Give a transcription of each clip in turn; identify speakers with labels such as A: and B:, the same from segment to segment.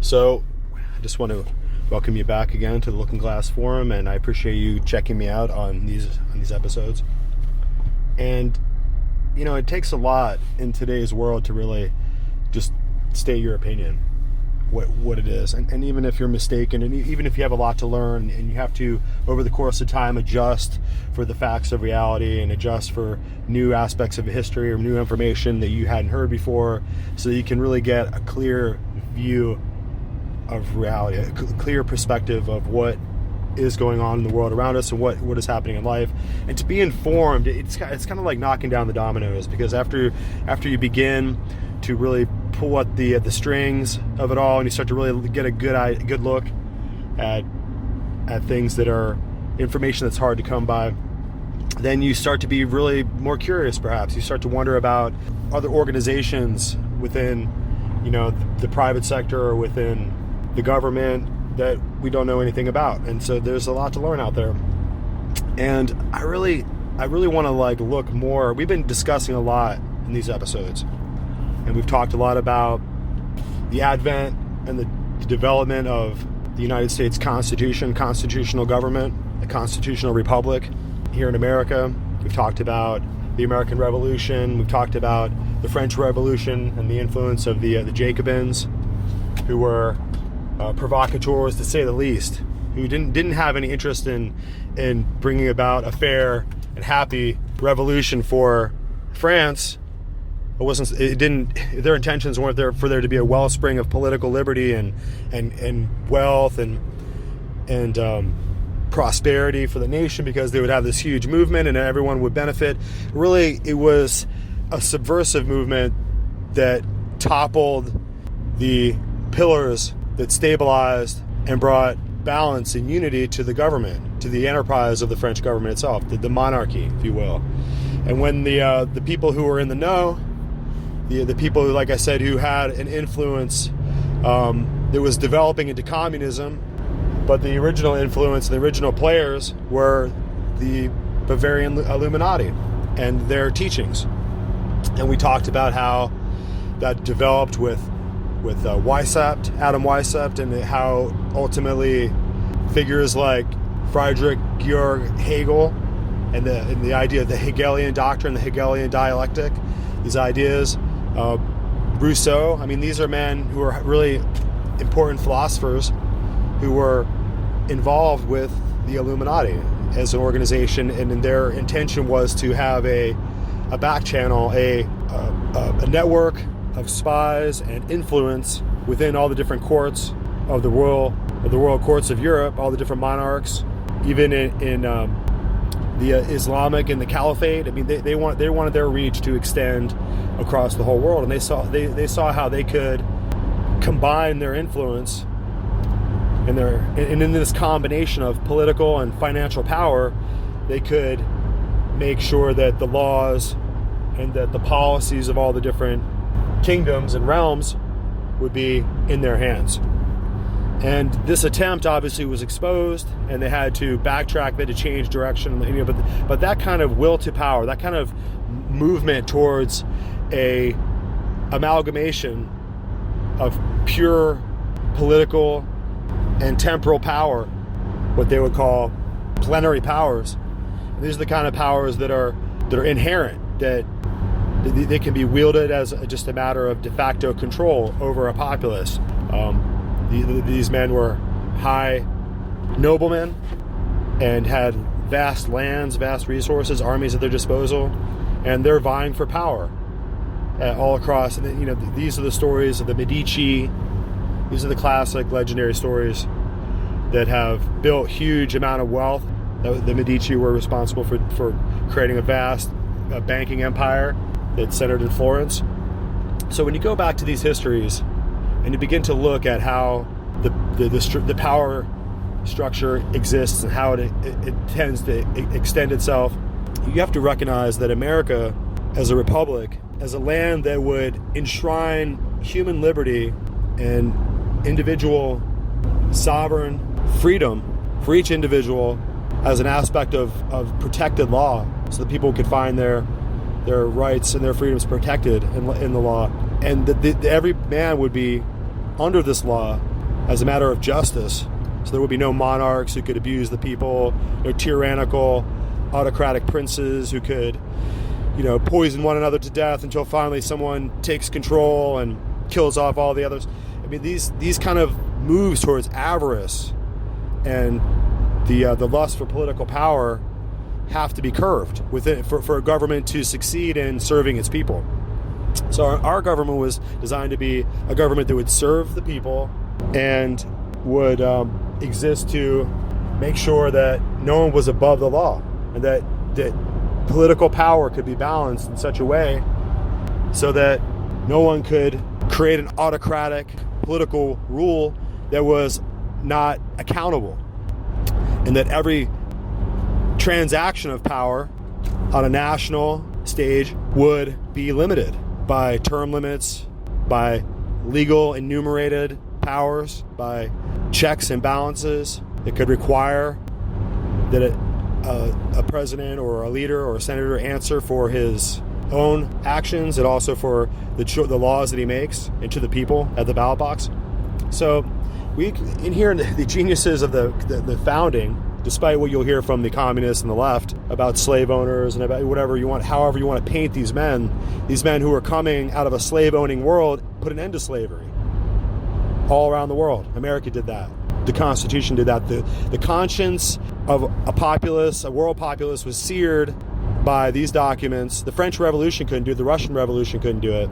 A: So I just want to welcome you back again to the Looking Glass Forum, and I appreciate you checking me out on these episodes. And you know, it takes a lot in today's world to really just state your opinion, what it is, and even if you're mistaken, and even if you have a lot to learn, and you have to, over the course of time, adjust for the facts of reality and adjust for new aspects of history or new information that you hadn't heard before, so that you can really get a clear view of reality, a clear perspective of what is going on in the world around us and what is happening in life. And to be informed, it's kind of like knocking down the dominoes, because after you begin to really pull at the strings of it all, and you start to really get a good look at things that are information that's hard to come by, then you start to be really more curious. Perhaps you start to wonder about other organizations within, you know, the private sector or within the government that we don't know anything about. And so there's a lot to learn out there. And I really want to look more. We've been discussing a lot in these episodes, and we've talked a lot about the advent and the development of the United States Constitution, constitutional government, a constitutional republic here in America. We've talked about the American Revolution. We've talked about the French Revolution and the influence of the Jacobins, who were provocateurs, to say the least, who didn't have any interest in bringing about a fair and happy revolution for France. Their intentions weren't there for there to be a wellspring of political liberty and wealth and prosperity for the nation, because they would have this huge movement and everyone would benefit. Really, it was a subversive movement that toppled the pillars that stabilized and brought balance and unity to the government, to the enterprise of the French government itself, the monarchy, if you will. And when the people who were in the know, the people who, like I said, who had an influence that was developing into communism, but the original influence, the original players were the Bavarian Illuminati and their teachings. And we talked about how that developed with Adam Weishaupt, and how ultimately figures like Friedrich Georg Hegel and the idea of the Hegelian doctrine, the Hegelian dialectic, these ideas, Rousseau. I mean, these are men who are really important philosophers who were involved with the Illuminati as an organization, and their intention was to have a back channel, a network of spies and influence within all the different courts of the royal courts of Europe, all the different monarchs, even in the Islamic and the Caliphate. I mean, they wanted their reach to extend across the whole world, and they saw how they could combine their influence and in this combination of political and financial power, they could make sure that the laws and that the policies of all the different kingdoms and realms would be in their hands. And this attempt obviously was exposed, and they had to backtrack, they had to change direction. You know, but that kind of will to power, that kind of movement towards a amalgamation of pure political and temporal power, what they would call plenary powers. And these are the kind of powers that are inherent, that they can be wielded as just a matter of de facto control over a populace. These men were high noblemen and had vast lands, vast resources, armies at their disposal, and they're vying for power all across. And you know, these are the stories of the Medici. These are the classic, legendary stories that have built huge amount of wealth. The Medici were responsible for creating a vast banking empire that's centered in Florence. So when you go back to these histories and you begin to look at how the power structure exists and how it tends to extend itself, you have to recognize that America, as a republic, as a land that would enshrine human liberty and individual sovereign freedom for each individual as an aspect of protected law, so that people could find their rights and their freedoms protected in the law, and that every man would be under this law as a matter of justice. So there would be no monarchs who could abuse the people, no tyrannical, autocratic princes who could, poison one another to death until finally someone takes control and kills off all the others. I mean, these kind of moves towards avarice and the lust for political power have to be curbed within for a government to succeed in serving its people. So our government was designed to be a government that would serve the people and would exist to make sure that no one was above the law, and that political power could be balanced in such a way so that no one could create an autocratic political rule that was not accountable, and that every transaction of power on a national stage would be limited by term limits, by legal enumerated powers, by checks and balances. It could require that a president or a leader or a senator answer for his own actions, and also for the laws that he makes, and to the people at the ballot box. So we inhere the geniuses of the founding, despite what you'll hear from the communists and the left about slave owners and about whatever you want, however you want to paint these men who are coming out of a slave-owning world, put an end to slavery all around the world. America did that. The Constitution did that. The conscience of a world populace was seared by these documents. The French Revolution couldn't do it. The Russian Revolution couldn't do it.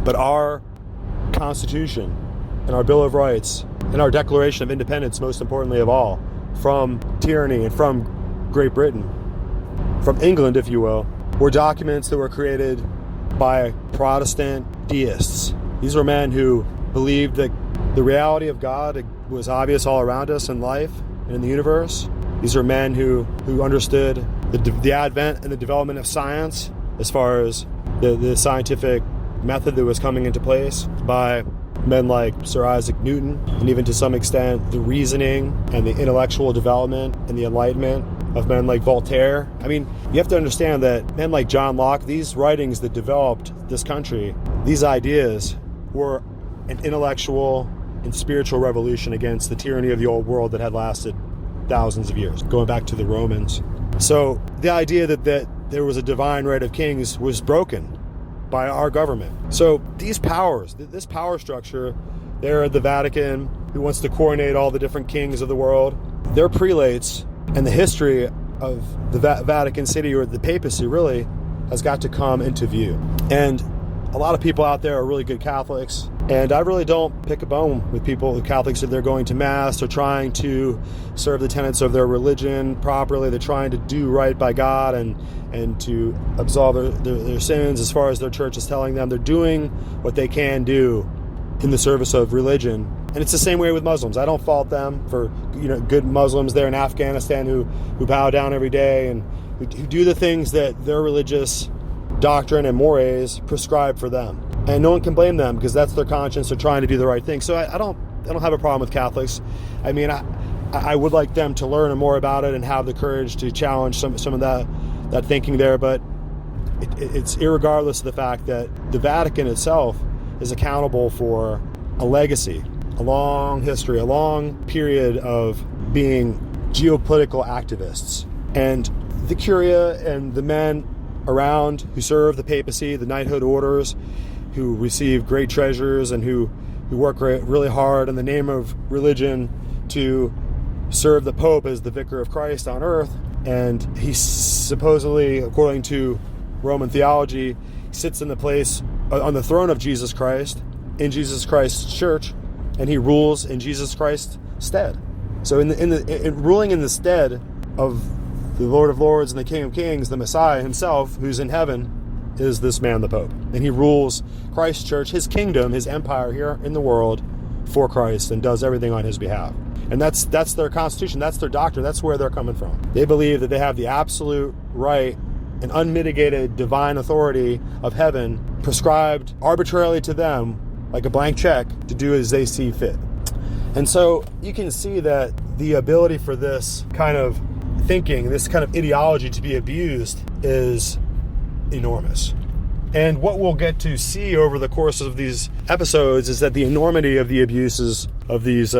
A: But our Constitution and our Bill of Rights and our Declaration of Independence, most importantly of all, from tyranny and from Great Britain, from England, if you will, were documents that were created by Protestant deists. These were men who believed that the reality of God was obvious all around us in life and in the universe. These are men who understood the advent and the development of science, as far as the scientific method that was coming into place by men like Sir Isaac Newton, and even to some extent the reasoning and the intellectual development and the enlightenment of men like Voltaire. I mean, you have to understand that men like John Locke, these writings that developed this country, these ideas were an intellectual and spiritual revolution against the tyranny of the old world that had lasted thousands of years, going back to the Romans. So the idea that there was a divine right of kings was broken by our government. So these powers, this power structure there at the Vatican, who wants to coronate all the different kings of the world, their prelates, and the history of the Vatican City, or the papacy, really has got to come into view. And a lot of people out there are really good Catholics, and I really don't pick a bone with people, Catholics, if they're going to Mass or trying to serve the tenets of their religion properly. They're trying to do right by God and to absolve their sins as far as their church is telling them. They're doing what they can do in the service of religion. And it's the same way with Muslims. I don't fault them for good Muslims there in Afghanistan who bow down every day and who do the things that their religious doctrine and mores prescribe for them. And no one can blame them, because that's their conscience. They're trying to do the right thing. So I don't have a problem with Catholics. I mean, I would like them to learn more about it and have the courage to challenge some of that thinking there. But it's irregardless of the fact that the Vatican itself is accountable for a legacy, a long history, a long period of being geopolitical activists. And the Curia and the men around who serve the papacy, the knighthood orders, who receive great treasures and who work really hard in the name of religion to serve the Pope as the vicar of Christ on earth. And he supposedly, according to Roman theology, sits in the place on the throne of Jesus Christ, in Jesus Christ's church, and he rules in Jesus Christ's stead. So in ruling in the stead of the Lord of Lords and the King of Kings, the Messiah himself, who's in heaven, is this man, the Pope. And he rules Christ's church, his kingdom, his empire here in the world for Christ, and does everything on his behalf. And that's their constitution, that's their doctrine, that's where they're coming from. They believe that they have the absolute right and unmitigated divine authority of heaven prescribed arbitrarily to them, like a blank check, to do as they see fit. And so you can see that the ability for this kind of thinking, this kind of ideology to be abused is enormous. And what we'll get to see over the course of these episodes is that the enormity of the abuses these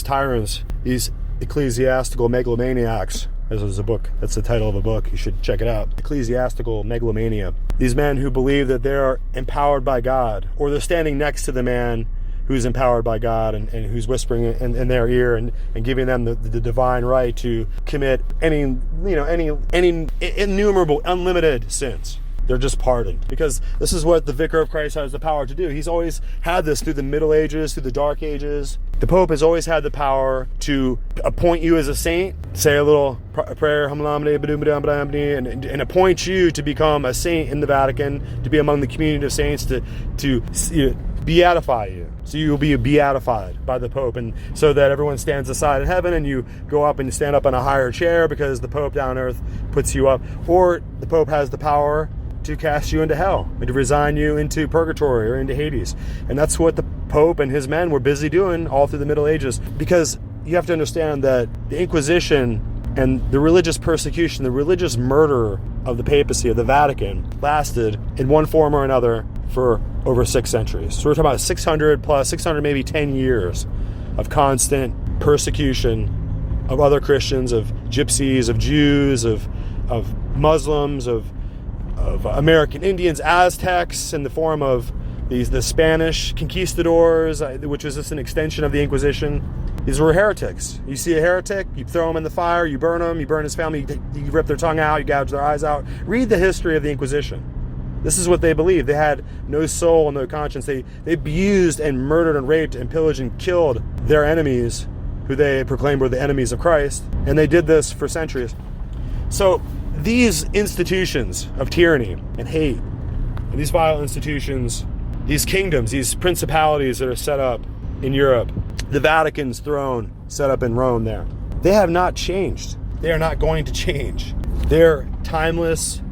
A: tyrants, these ecclesiastical megalomaniacs. This is a book. That's the title of a book. You should check it out. Ecclesiastical megalomania. These men who believe that they are empowered by God, or they're standing next to the man who's empowered by God and who's whispering in their ear and giving them the divine right to commit any innumerable, unlimited sins. They're just pardoned, because this is what the Vicar of Christ has the power to do. He's always had this through the Middle Ages, through the Dark Ages. The Pope has always had the power to appoint you as a saint, say a little prayer, and appoint you to become a saint in the Vatican, to be among the community of saints, to beatify you. So you will be beatified by the Pope, and so that everyone stands aside in heaven and you go up and stand up on a higher chair because the Pope down on earth puts you up. Or the Pope has the power to cast you into hell and to resign you into purgatory or into Hades. And that's what the Pope and his men were busy doing all through the Middle Ages, because you have to understand that the Inquisition and the religious persecution, the religious murder of the papacy, of the Vatican, lasted in one form or another for over 6 centuries. So we're talking about 600 maybe 10 years of constant persecution of other Christians, of gypsies, of Jews, of Muslims, of American Indians, Aztecs, in the form of the Spanish conquistadors, which was just an extension of the Inquisition. These were heretics. You see a heretic, you throw him in the fire, you burn him, you burn his family, you rip their tongue out, you gouge their eyes out. Read the history of the Inquisition. This is what they believed. They had no soul and no conscience. They abused and murdered and raped and pillaged and killed their enemies, who they proclaimed were the enemies of Christ. And they did this for centuries. So these institutions of tyranny and hate, and these vile institutions, these kingdoms, these principalities that are set up in Europe, the Vatican's throne set up in Rome there, they have not changed. They are not going to change. They're timeless,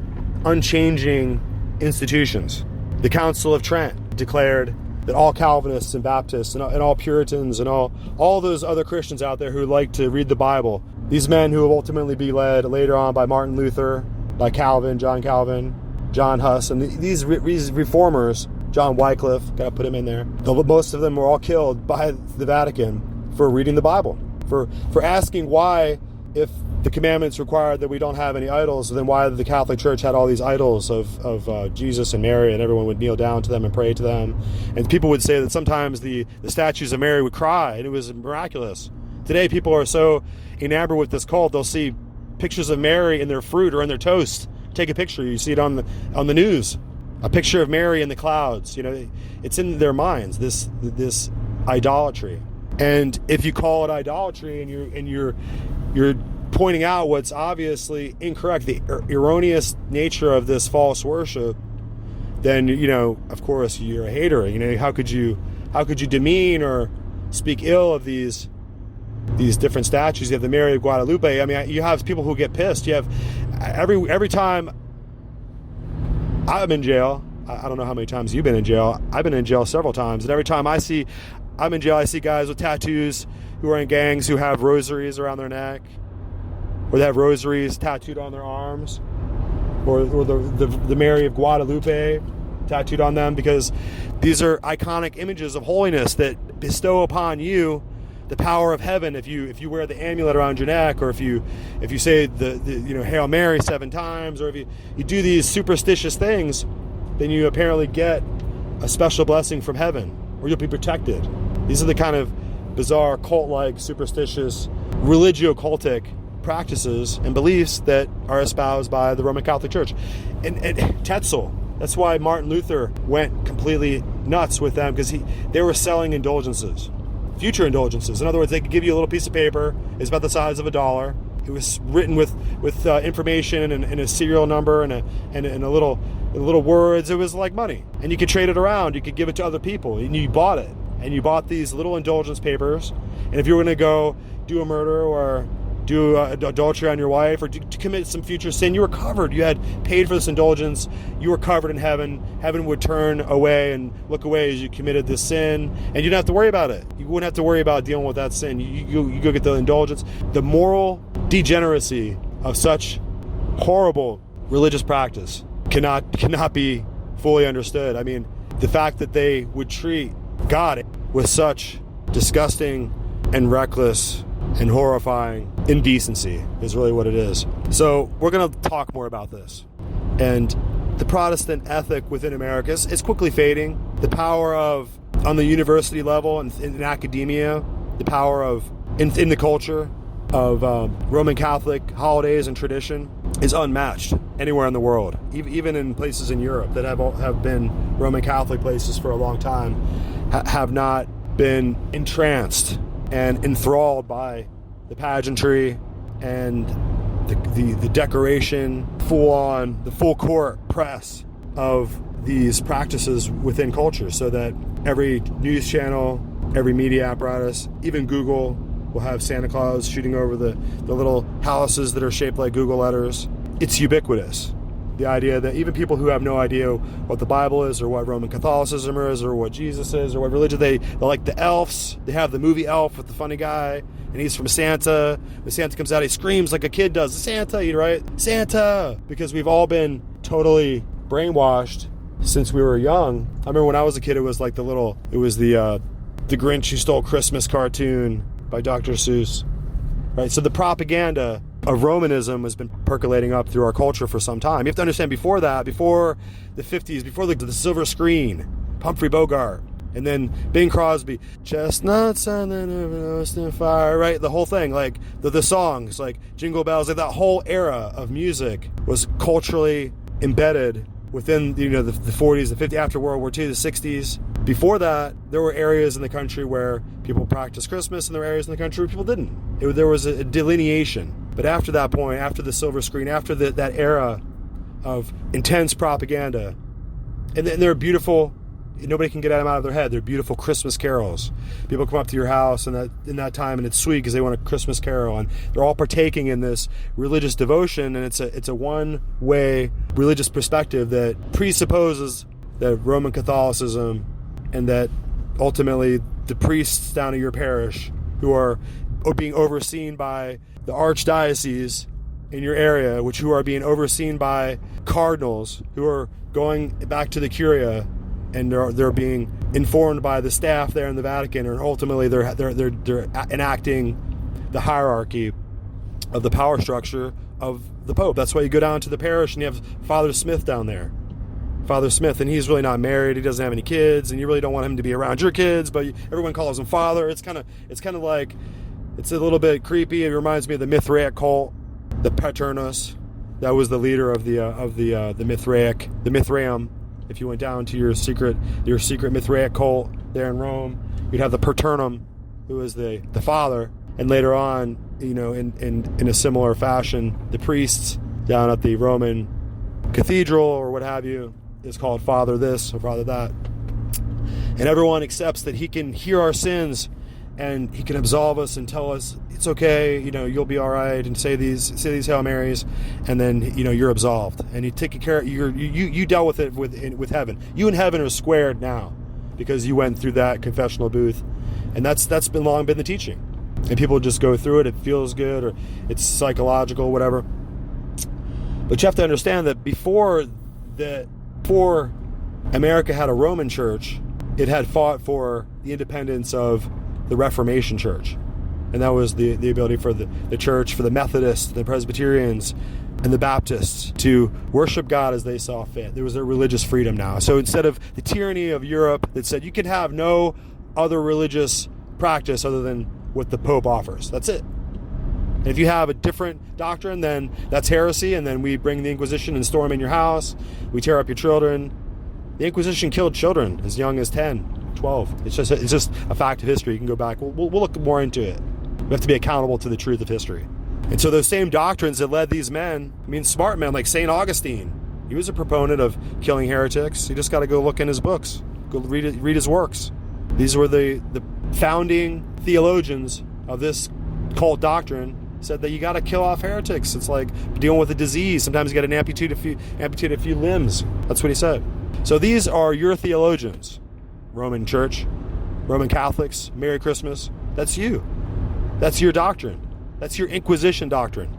A: unchanging institutions. The Council of Trent declared that all Calvinists and Baptists and all Puritans and all those other Christians out there who like to read the Bible, these men who will ultimately be led later on by Martin Luther, by Calvin, John Huss, and these reformers, John Wycliffe, got to put him in there. Most of them were all killed by the Vatican for reading the Bible, for asking why, if the commandments required that we don't have any idols, then why the Catholic Church had all these idols of Jesus and Mary, and everyone would kneel down to them and pray to them. And people would say that sometimes the statues of Mary would cry, and it was miraculous. Today, people are so enamored with this cult, they'll see pictures of Mary in their fruit or in their toast. Take a picture, you see it on the news. A picture of Mary in the clouds. It's in their minds, this idolatry. And if you call it idolatry and you're pointing out what's obviously incorrect, the erroneous nature of this false worship, then of course you're a hater. How could you demean or speak ill of these different statues? You have the Mary of Guadalupe. I mean, you have people who get pissed. You have every time I'm in jail. I don't know how many times you've been in jail. I've been in jail several times, and every time I'm in jail, I see guys with tattoos who are in gangs who have rosaries around their neck, or they have rosaries tattooed on their arms, or the Mary of Guadalupe tattooed on them, because these are iconic images of holiness that bestow upon you the power of heaven. If you wear the amulet around your neck, or if you say the Hail Mary 7 times, or if you do these superstitious things, then you apparently get a special blessing from heaven, or you'll be protected. These are the kind of bizarre, cult-like, superstitious, religio-cultic practices and beliefs that are espoused by the Roman Catholic Church. And Tetzel, that's why Martin Luther went completely nuts with them, because they were selling indulgences, future indulgences. In other words, they could give you a little piece of paper. It's about the size of $1. It was written with information and a serial number and a little words. It was like money, and you could trade it around. You could give it to other people, and you bought it. And you bought these little indulgence papers. And if you were going to go do a murder or do adultery on your wife, or to commit some future sin, you were covered. You had paid for this indulgence. You were covered in heaven. Heaven would turn away and look away as you committed this sin, and you didn't have to worry about it. You wouldn't have to worry about dealing with that sin. You go get the indulgence. The moral degeneracy of such horrible religious practice cannot be fully understood. I mean, the fact that they would treat God with such disgusting and reckless and horrifying indecency is really what it is. So we're going to talk more about this. And the Protestant ethic within America is quickly fading. The power of, on the university level and in academia, the power of, in the culture of Roman Catholic holidays and tradition is unmatched anywhere in the world. Even in places in Europe that have been Roman Catholic places for a long time, have not been entranced and enthralled by the pageantry and the decoration, the full court press of these practices within culture, so that every news channel, every media apparatus, even Google will have Santa Claus shooting over the little houses that are shaped like Google letters. It's ubiquitous. The idea that even people who have no idea what the Bible is or what Roman Catholicism is or what Jesus is or what religion, they like the elves. They have the movie Elf with the funny guy, and he's from Santa. When Santa comes out, he screams like a kid does, Santa, right? Santa! Because we've all been totally brainwashed since we were young. I remember when I was a kid, it was like the Grinch Who Stole Christmas cartoon by Dr. Seuss, right? So the propaganda of Romanism has been percolating up through our culture for some time. You have to understand, before that, before the 50s, before the silver screen, Humphrey Bogart, and then Bing Crosby, chestnuts on the roasting fire, right? The whole thing, like the songs, like Jingle Bells, like that whole era of music was culturally embedded within, the 40s, the 50s, after World War II, the 60s. Before that, there were areas in the country where people practiced Christmas, and there were areas in the country where people didn't. There was a delineation. But after that point, after the silver screen, after that era of intense propaganda, and they're beautiful, nobody can get them out of their head. They're beautiful Christmas carols. People come up to your house in that time, and it's sweet because they want a Christmas carol, and they're all partaking in this religious devotion, and it's a one-way religious perspective that presupposes that Roman Catholicism, and that ultimately the priests down at your parish who are being overseen by the archdiocese in your area, who are being overseen by cardinals who are going back to the curia, and they're being informed by the staff there in the Vatican, and ultimately they're enacting the hierarchy of the power structure of the Pope. That's why you go down to the parish and you have Father Smith down there. Father Smith, and he's really not married, he doesn't have any kids, and you really don't want him to be around your kids, but everyone calls him Father. It's kind of like, it's a little bit creepy. It reminds me of the Mithraic cult, the Paternus. That was the leader of the Mithraeum. If you went down to your secret Mithraic cult there in Rome, you'd have the Paternum, who was the father, and later on, in a similar fashion, the priests down at the Roman cathedral or what have you is called Father this or Father that, and everyone accepts that he can hear our sins and he can absolve us and tell us it's okay, you'll be all right, and say these Hail Marys, and then you're absolved, and you take care of you dealt with it with heaven. You and heaven are squared now because you went through that confessional booth, and that's long been the teaching, and people just go through it. It feels good, or it's psychological, whatever. But you have to understand that before America had a Roman church, it had fought for the independence of the Reformation church. And that was the ability for the church, for the Methodists, the Presbyterians, and the Baptists to worship God as they saw fit. There was their religious freedom now. So instead of the tyranny of Europe that said you can have no other religious practice other than what the Pope offers, that's it. And if you have a different doctrine, then that's heresy, and then we bring the Inquisition and storm in your house. We tear up your children. The Inquisition killed children as young as 10, 12. It's just a fact of history. You can go back. We'll look more into it. We have to be accountable to the truth of history. And so those same doctrines that led these men, smart men like St. Augustine, he was a proponent of killing heretics. You just got to go look in his books. Go read his works. These were the founding theologians of this cult doctrine, said that you got to kill off heretics. It's like dealing with a disease. Sometimes you got to amputate a few limbs. That's what he said. So these are your theologians. Roman Church, Roman Catholics, Merry Christmas. That's you. That's your doctrine. That's your Inquisition doctrine.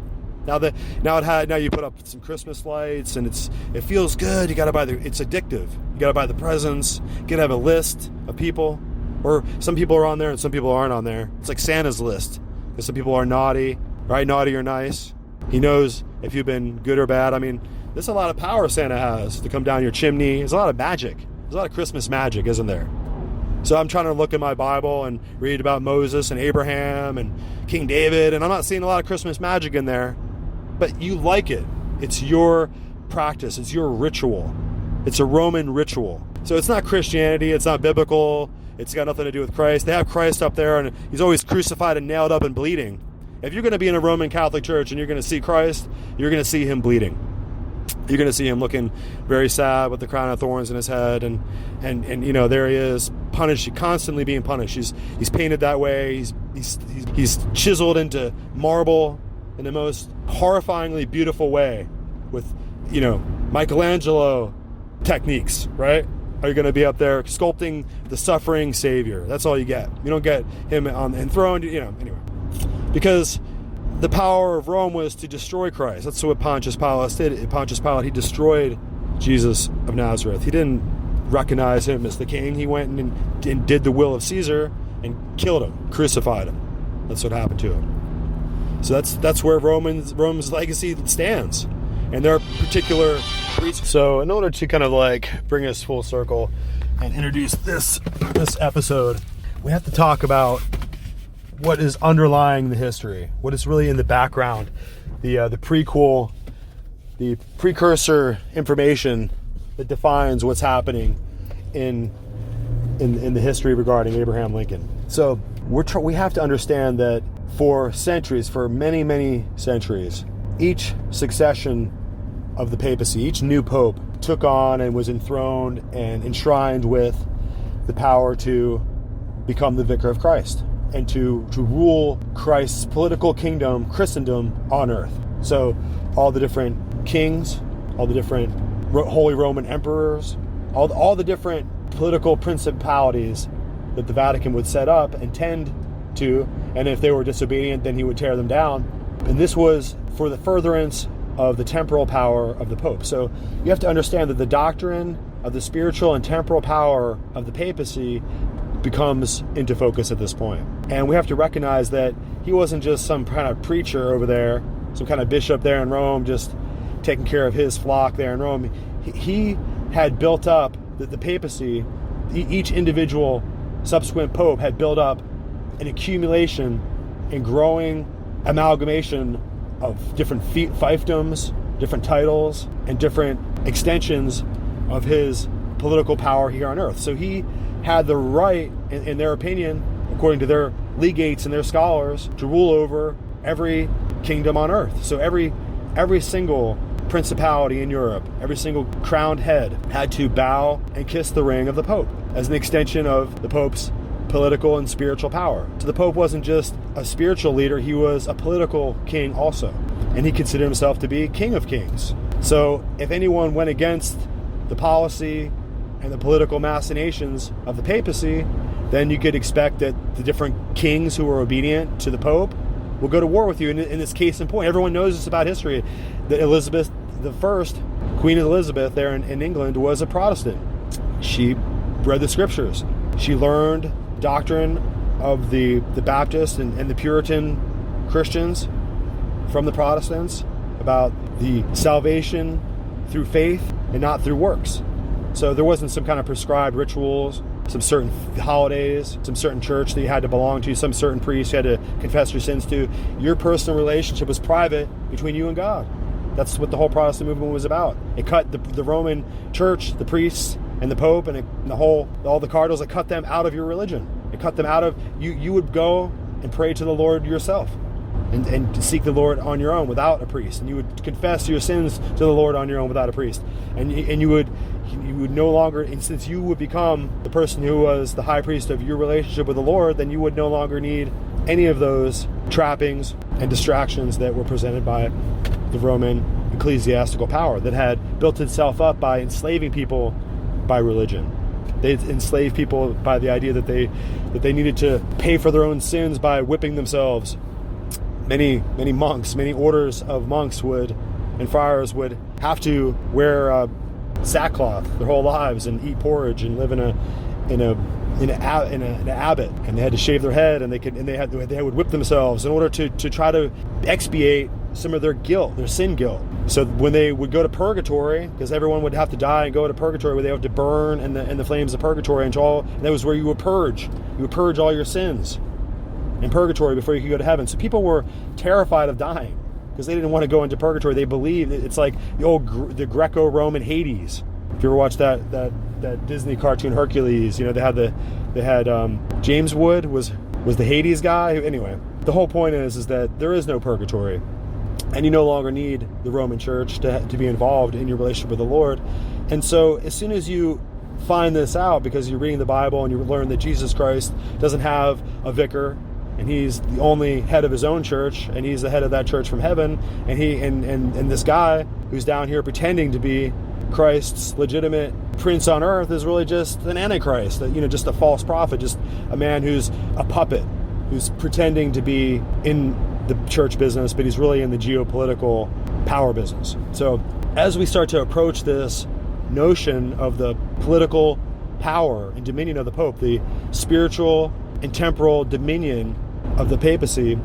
A: Now you put up some Christmas lights, and it feels good. You got to buy it's addictive. You got to buy the presents. You got to have a list of people. Or some people are on there and some people aren't on there. It's like Santa's list. Because some people are naughty, right? Naughty or nice. He knows if you've been good or bad. I mean, there's a lot of power Santa has to come down your chimney. There's a lot of magic. There's a lot of Christmas magic, isn't there? So I'm trying to look in my Bible and read about Moses and Abraham and King David, and I'm not seeing a lot of Christmas magic in there. But you like it. It's your practice. It's your ritual. It's a Roman ritual. So it's not Christianity. It's not biblical. It's got nothing to do with Christ. They have Christ up there, and he's always crucified and nailed up and bleeding. If you're going to be in a Roman Catholic church and you're going to see Christ, you're going to see him bleeding. You're going to see him looking very sad with the crown of thorns in his head, and you know, there he is, punished, constantly being punished. He's painted that way. He's chiseled into marble in the most horrifyingly beautiful way, with, you know, Michelangelo techniques, right? Are you going to be up there sculpting the suffering Savior? That's all you get. You don't get him enthroned, you know, anyway. Because the power of Rome was to destroy Christ. That's what Pontius Pilate did. Pontius Pilate, he destroyed Jesus of Nazareth. He didn't recognize him as the king. He went and did the will of Caesar and killed him, crucified him. That's what happened to him. So that's where Rome's legacy stands, and their particular. So in order to kind of like bring us full circle and introduce this episode, we have to talk about what is underlying the history, what is really in the background, the prequel, the precursor information that defines what's happening in the history regarding Abraham Lincoln. So we have to understand that for centuries, for many centuries, each succession of the papacy, each new pope took on and was enthroned and enshrined with the power to become the vicar of Christ and to rule Christ's political kingdom, Christendom, on earth. So all the different kings, all the different Holy Roman emperors, all the different political principalities that the Vatican would set up and tend to, and if they were disobedient, then he would tear them down. And this was for the furtherance of the temporal power of the Pope. So you have to understand that the doctrine of the spiritual and temporal power of the papacy becomes into focus at this point. And we have to recognize that he wasn't just some kind of preacher over there, some kind of bishop there in Rome, just taking care of his flock there in Rome. He had built up the papacy, each individual subsequent pope had built up an accumulation and growing amalgamation of different fiefdoms, different titles, and different extensions of his political power here on earth. So he had the right, in their opinion, according to their legates and their scholars, to rule over every kingdom on earth. So every single principality in Europe, every single crowned head had to bow and kiss the ring of the Pope as an extension of the Pope's political and spiritual power. So the Pope wasn't just a spiritual leader, he was a political king also. And he considered himself to be King of Kings. So if anyone went against the policy and the political machinations of the papacy, then you could expect that the different kings who were obedient to the Pope will go to war with you. In this case in point, everyone knows this about history, that Elizabeth I, Queen Elizabeth there in England, was a Protestant. She read the scriptures. She learned doctrine of the Baptist and the Puritan Christians from the Protestants about the salvation through faith and not through works. So there wasn't some kind of prescribed rituals, some certain holidays, some certain church that you had to belong to, some certain priest you had to confess your sins to. Your personal relationship was private between you and God. That's what the whole Protestant movement was about. It cut the Roman church, the priests, and the Pope, and all the cardinals, it cut them out of your religion. It cut them out of, you would go and pray to the Lord yourself and seek the Lord on your own without a priest. And you would confess your sins to the Lord on your own without a priest. And you would no longer, and since you would become the person who was the high priest of your relationship with the Lord, then you would no longer need any of those trappings and distractions that were presented by the Roman ecclesiastical power that had built itself up by enslaving people by religion. They enslaved people by the idea that they needed to pay for their own sins by whipping themselves. Many monks, many orders of monks and friars would have to wear sackcloth their whole lives and eat porridge and live in a an abbot, and they had to shave their head, and they would whip themselves in order to try to expiate some of their guilt, their sin guilt. So when they would go to purgatory, because everyone would have to die and go to purgatory, where they have to burn in the flames of purgatory, and that was where you would purge. You would purge all your sins in purgatory before you could go to heaven. So people were terrified of dying because they didn't want to go into purgatory. They believed it's like the Greco-Roman Hades. If you ever watched that Disney cartoon Hercules, they had James Wood was the Hades guy. Anyway, the whole point is that there is no purgatory, and you no longer need the Roman Church to be involved in your relationship with the Lord. And so as soon as you find this out, because you're reading the Bible and you learn that Jesus Christ doesn't have a vicar, and he's the only head of his own church, and he's the head of that church from heaven, and and this guy who's down here pretending to be Christ's legitimate prince on earth is really just an antichrist, just a false prophet, just a man who's a puppet, who's pretending to be in the church business, but he's really in the geopolitical power business. So as we start to approach this notion of the political power and dominion of the Pope, the spiritual and temporal dominion of the papacy,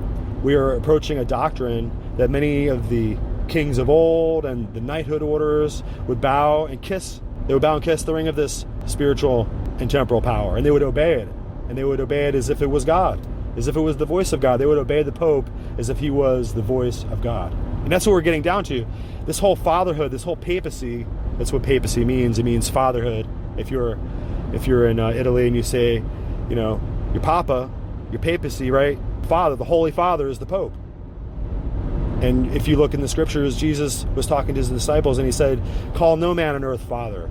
A: we are approaching a doctrine that many of the kings of old and the knighthood orders would bow and kiss. They would bow and kiss the ring of this spiritual and temporal power, and they would obey it. And they would obey it as if it was God, as if it was the voice of God. They would obey the Pope as if he was the voice of God. And that's what we're getting down to. This whole fatherhood, this whole papacy, that's what papacy means. It means fatherhood. If you're in Italy and you say, your papa, your papacy, right? Father, the Holy Father is the Pope. And if you look in the scriptures, Jesus was talking to his disciples and he said, call no man on earth father,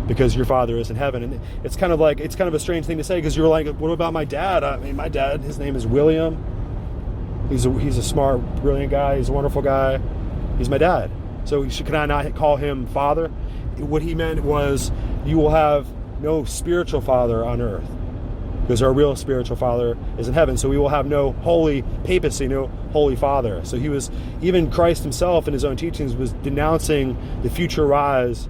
A: because your Father is in heaven. And it's kind of a strange thing to say, because you're like, what about my dad? I mean, my dad, his name is William. He's a smart, brilliant guy. He's a wonderful guy. He's my dad. So can I not call him father? What he meant was, you will have no spiritual father on earth, because our real spiritual father is in heaven. So we will have no holy papacy, no holy father. So even Christ himself in his own teachings was denouncing the future rise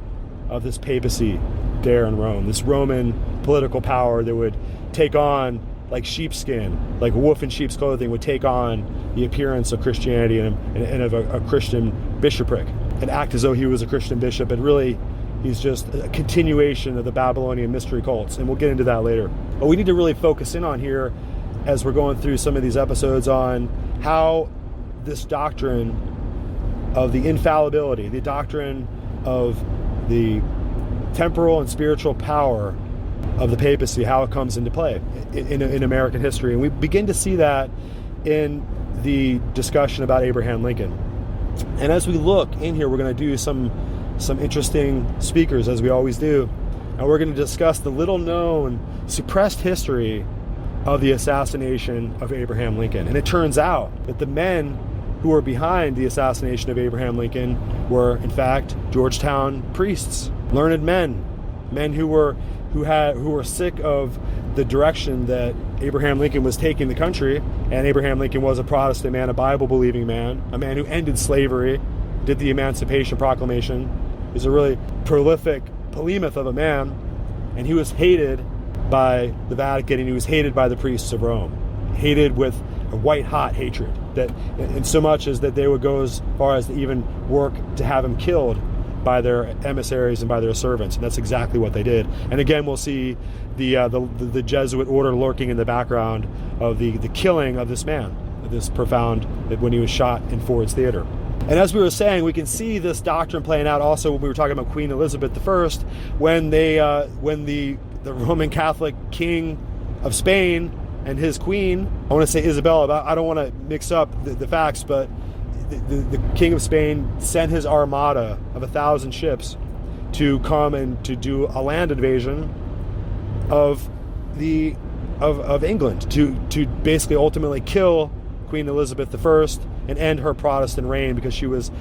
A: of this papacy there in Rome, this Roman political power that would take on, like sheepskin, like a wolf in sheep's clothing, would take on the appearance of Christianity and of a Christian bishopric, and act as though he was a Christian bishop, but really he's just a continuation of the Babylonian mystery cults, and we'll get into that later. But we need to really focus in on here, as we're going through some of these episodes, on how this doctrine of the infallibility, the doctrine of the temporal and spiritual power of the papacy, how it comes into play in American history. And we begin to see that in the discussion about Abraham Lincoln. And as we look in here, we're going to do some interesting speakers, as we always do, and we're going to discuss the little known suppressed history of the assassination of Abraham Lincoln. And it turns out that the men who were behind the assassination of Abraham Lincoln were, in fact, Georgetown priests, learned men who were sick of the direction that Abraham Lincoln was taking the country. And Abraham Lincoln was a Protestant man, a Bible-believing man, a man who ended slavery, did the Emancipation Proclamation. He's a really prolific polemoth of a man, and he was hated by the Vatican, and he was hated by the priests of Rome, hated with a white-hot hatred, that, in so much as that they would go as far as to even work to have him killed by their emissaries and by their servants. And that's exactly what they did. And again, we'll see the Jesuit order lurking in the background of the killing of this man, this profound, when he was shot in Ford's Theater. And as we were saying, we can see this doctrine playing out also when we were talking about Queen Elizabeth I, when the Roman Catholic King of Spain and his queen, I want to say Isabella, but I don't want to mix up the facts, but the King of Spain sent his armada of 1,000 ships to come and to do a land invasion of England, to basically ultimately kill Queen Elizabeth I and end her Protestant reign, because she was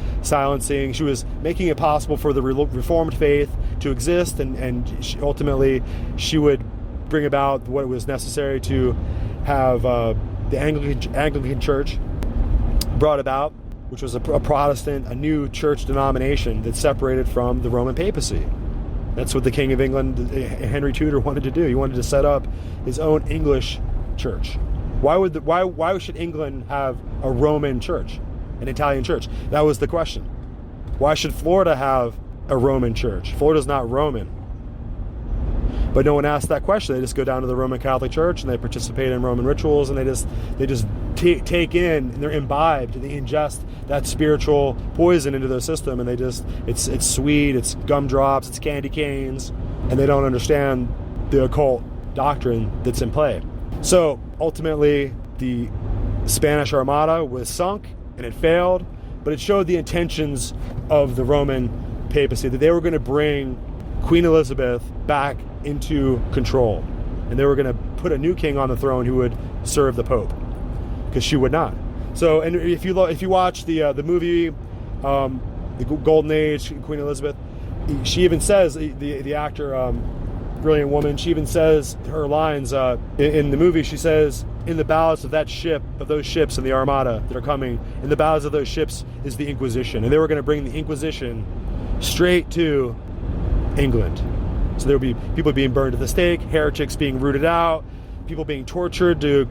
A: making it possible for the Reformed faith to exist, and ultimately she would bring about what was necessary to have the Anglican Church brought about, which was a Protestant, a new church denomination that separated from the Roman papacy. That's what the King of England, Henry Tudor, wanted to do. He wanted to set up his own English church. Why should England have a Roman church, an Italian church? That was the question. Why should Florida have a Roman church? Florida's not Roman. But no one asked that question. They just go down to the Roman Catholic Church and they participate in Roman rituals, and they just take in, and they're imbibed, and they ingest that spiritual poison into their system, and it's sweet, it's gumdrops, it's candy canes, and they don't understand the occult doctrine that's in play. So ultimately, the Spanish Armada was sunk and it failed, but it showed the intentions of the Roman papacy, that they were going to bring Queen Elizabeth back into control, and they were going to put a new king on the throne who would serve the Pope, because she would not. So, and if you watch the movie, the Golden Age, Queen Elizabeth, she even says, the actor, brilliant woman, she even says her lines in the movie. She says, in the bows of those ships in the Armada that are coming, in the bows of those ships is the Inquisition, and they were going to bring the Inquisition straight to England. So there would be people being burned at the stake, heretics being rooted out, people being tortured to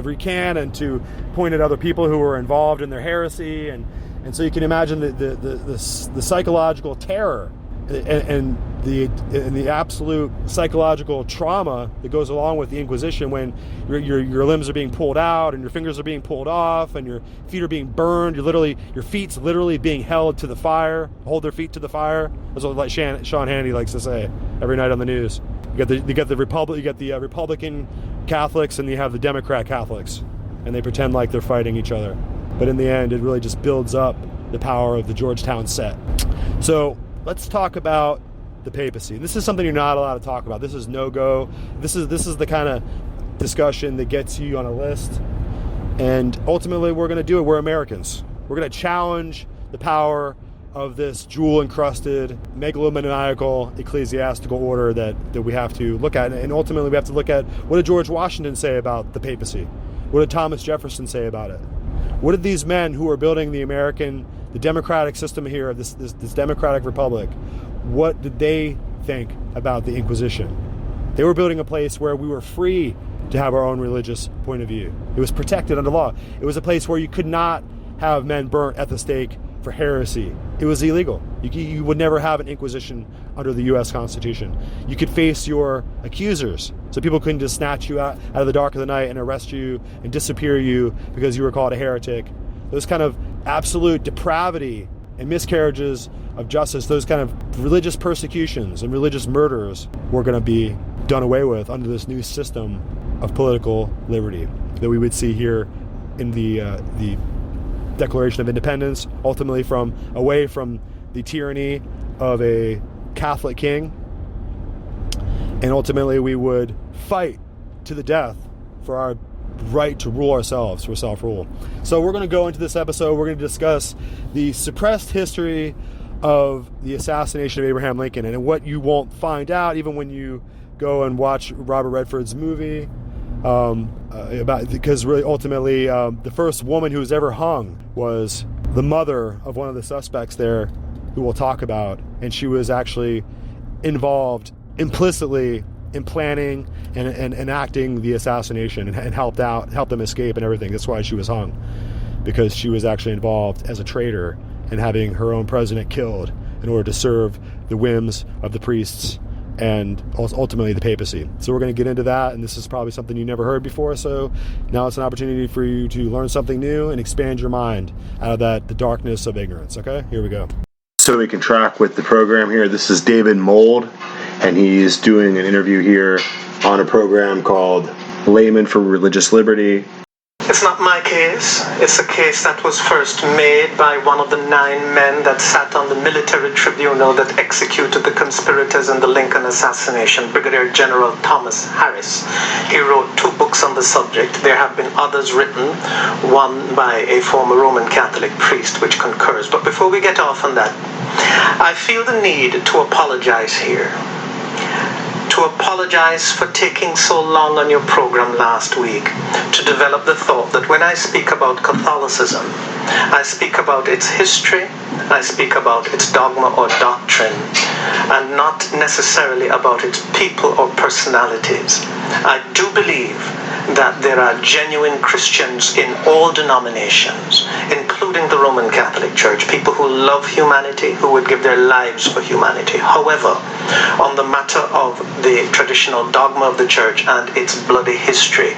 A: recant and to point at other people who were involved in their heresy, and so you can imagine the psychological terror and the absolute psychological trauma that goes along with the Inquisition, when your limbs are being pulled out and your fingers are being pulled off and your feet are being burned. Your feet's literally being held to the fire. Hold their feet to the fire. That's what Sean Hannity likes to say every night on the news. You got the Republican Catholics, and you have the Democrat Catholics, and they pretend like they're fighting each other. But in the end, it really just builds up the power of the Georgetown set. So let's talk about the papacy. This is something you're not allowed to talk about. This is no-go. This is the kind of discussion that gets you on a list. And ultimately, we're going to do it. We're Americans. We're going to challenge the power of this jewel-encrusted, megalomaniacal ecclesiastical order that we have to look at. And ultimately, we have to look at, what did George Washington say about the papacy? What did Thomas Jefferson say about it? What did these men who are building the democratic system here, this democratic republic, what did they think about the Inquisition? They were building a place where we were free to have our own religious point of view. It was protected under law. It was a place where you could not have men burnt at the stake for heresy. It was illegal. You would never have an Inquisition under the U.S. Constitution. You could face your accusers, so people couldn't just snatch you out of the dark of the night and arrest you and disappear you because you were called a heretic. Those kind of absolute depravity and miscarriages of justice, those kind of religious persecutions and religious murders were going to be done away with under this new system of political liberty that we would see here in the Declaration of Independence, ultimately away from the tyranny of a Catholic king, and ultimately we would fight to the death for our right to rule ourselves, for self-rule. So we're going to go into this episode, we're going to discuss the suppressed history of the assassination of Abraham Lincoln, and what you won't find out even when you go and watch Robert Redford's movie, because really ultimately the first woman who was ever hung was the mother of one of the suspects there, who we'll talk about, and she was actually involved implicitly in planning and enacting the assassination, and helped them escape and everything. That's why she was hung, because she was actually involved as a traitor in having her own president killed in order to serve the whims of the priests and ultimately the papacy. So we're going to get into that, and this is probably something you never heard before, so now it's an opportunity for you to learn something new and expand your mind out of the darkness of ignorance. Okay, here we go. So we can track with the program here. This is David Mold, and he's doing an interview here on a program called Layman for Religious Liberty.
B: It's not my case. It's a case that was first made by one of the 9 men that sat on the military tribunal that executed the conspirators in the Lincoln assassination, Brigadier General Thomas Harris. He wrote 2 books on the subject. There have been others written, one by a former Roman Catholic priest, which concurs. But before we get off on that, I feel the need to apologize here to apologize for taking so long on your program last week to develop the thought that when I speak about Catholicism, I speak about its history, I speak about its dogma or doctrine, and not necessarily about its people or personalities. I do believe that there are genuine Christians in all denominations, including the Roman Catholic Church, people who love humanity, who would give their lives for humanity. However, on the matter of the traditional dogma of the Church and its bloody history,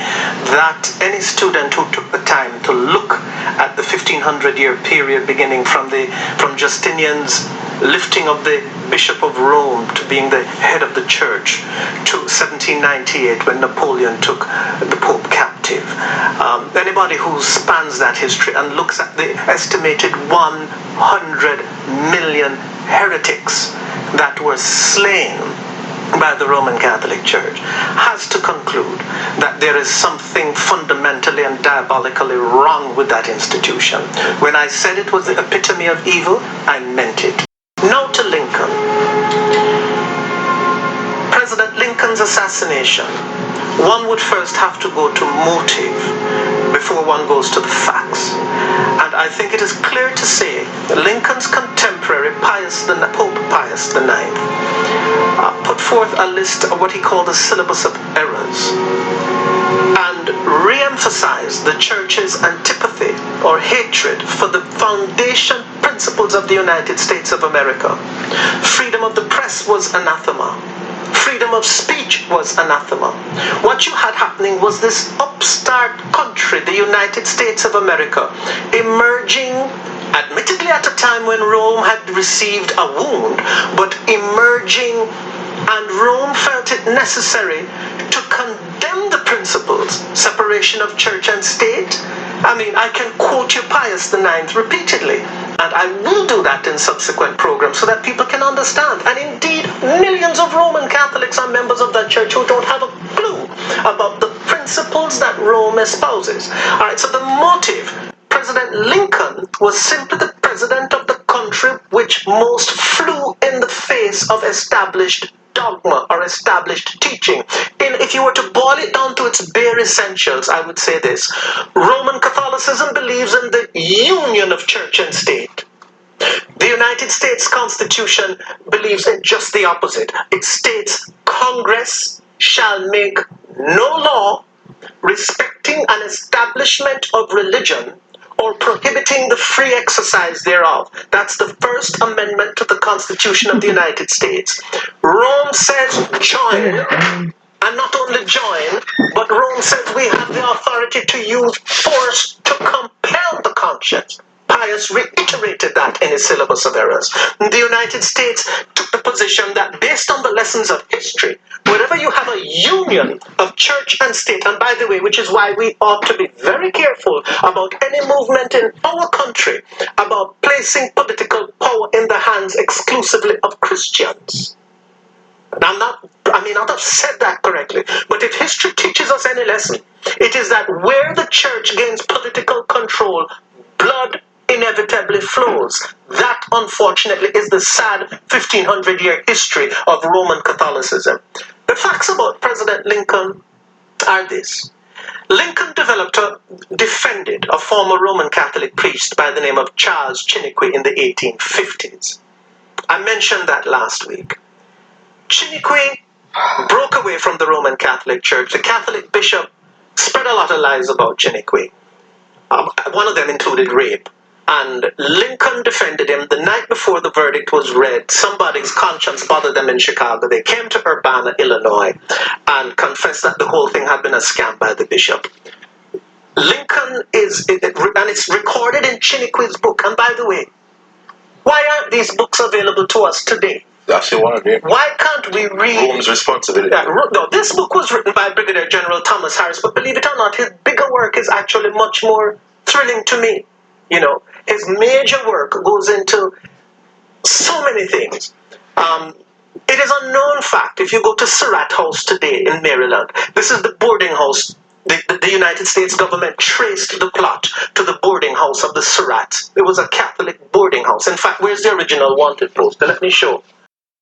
B: that any student who took the time to look at the 1500-year period beginning from Justinian's lifting of the Bishop of Rome to being the head of the church to 1798 when Napoleon took the Pope captive. Anybody who spans that history and looks at the estimated 100 million heretics that were slain by the Roman Catholic Church has to conclude that there is something fundamentally and diabolically wrong with that institution. When I said it was the epitome of evil, I meant it. Now to Lincoln. President Lincoln's assassination. One would first have to go to motive before one goes to the facts. And I think it is clear to say Lincoln's contemporary Pope Pius IX put forth a list of what he called a syllabus of errors and re-emphasized the church's antipathy or hatred for the foundation principles of the United States of America. Freedom of the press was anathema. Freedom of speech was anathema. What you had happening was this upstart country, the United States of America, emerging, admittedly at a time when Rome had received a wound, but emerging, and Rome felt it necessary to condemn the principles, separation of church and state. I mean, I can quote you Pius IX repeatedly, and I will do that in subsequent programs so that people can understand. And indeed, millions of Roman Catholics are members of that church who don't have a clue about the principles that Rome espouses. All right, so the motive, President Lincoln was simply the president of the country which most flew in the face of established dogma or established teaching. If you were to boil it down to its bare essentials, I would say this: Roman Catholicism believes in the union of church and state. The United States Constitution believes in just the opposite. It states Congress shall make no law respecting an establishment of religion or prohibiting the free exercise thereof. That's the First Amendment to the Constitution of the United States. Rome says join, and not only join, but Rome says we have the authority to use force to compel the conscience. Pius reiterated that in his syllabus of errors. The United States took the position that based on the lessons of history, wherever you have a union of church and state, and by the way, which is why we ought to be very careful about any movement in our country about placing political power in the hands exclusively of Christians. I may not have said that correctly, but if history teaches us any lesson, it is that where the church gains political control, blood inevitably flows. That, unfortunately, is the sad 1500-year history of Roman Catholicism. The facts about President Lincoln are this. Lincoln defended a former Roman Catholic priest by the name of Charles Chiniquy in the 1850s. I mentioned that last week. Chiniquy broke away from the Roman Catholic Church. The Catholic bishop spread a lot of lies about Chiniquy. One of them included rape. And Lincoln defended him. The night before the verdict was read, somebody's conscience bothered them in Chicago. They came to Urbana, Illinois, and confessed that the whole thing had been a scam by the bishop. Lincoln and it's recorded in Chiniquy's book. And by the way, why aren't these books available to us today?
C: Actually, one of them.
B: Why can't we read?
C: Rome's responsibility.
B: No, this book was written by Brigadier General Thomas Harris, but believe it or not, his bigger work is actually much more thrilling to me. You know, his major work goes into so many things. It is a known fact. If you go to Surratt House today in Maryland, this is the boarding house. The United States government traced the plot to the boarding house of the Surratt. It was a Catholic boarding house. In fact, where's the original wanted poster? Let me show.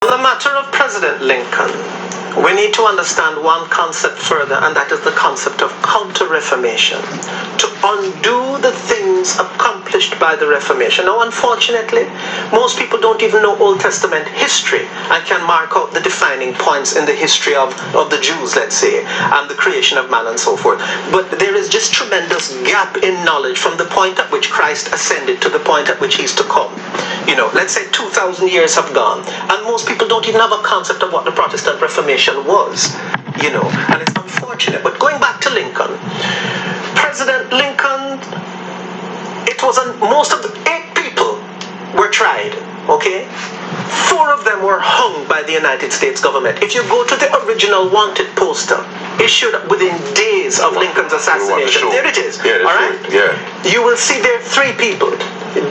B: On the matter of President Lincoln, we need to understand one concept further, and that is the concept of counter-reformation. To undo the things accomplished by the Reformation. Now, unfortunately, most people don't even know Old Testament history and can mark out the defining points in the history of the Jews, let's say, and the creation of man and so forth. But there is just tremendous gap in knowledge from the point at which Christ ascended to the point at which he's to come. You know, let's say 2,000 years have gone, and most people don't even have a concept of what the Protestant Reformation was, you know, and it's unfortunate. But going back to Lincoln, President Lincoln, it was most of the 8 people were tried, okay? 4 of them were hung by the United States government. If you go to the original wanted poster, issued within days of Lincoln's assassination, there it is, all right?
C: Yeah.
B: You will see there 3 people.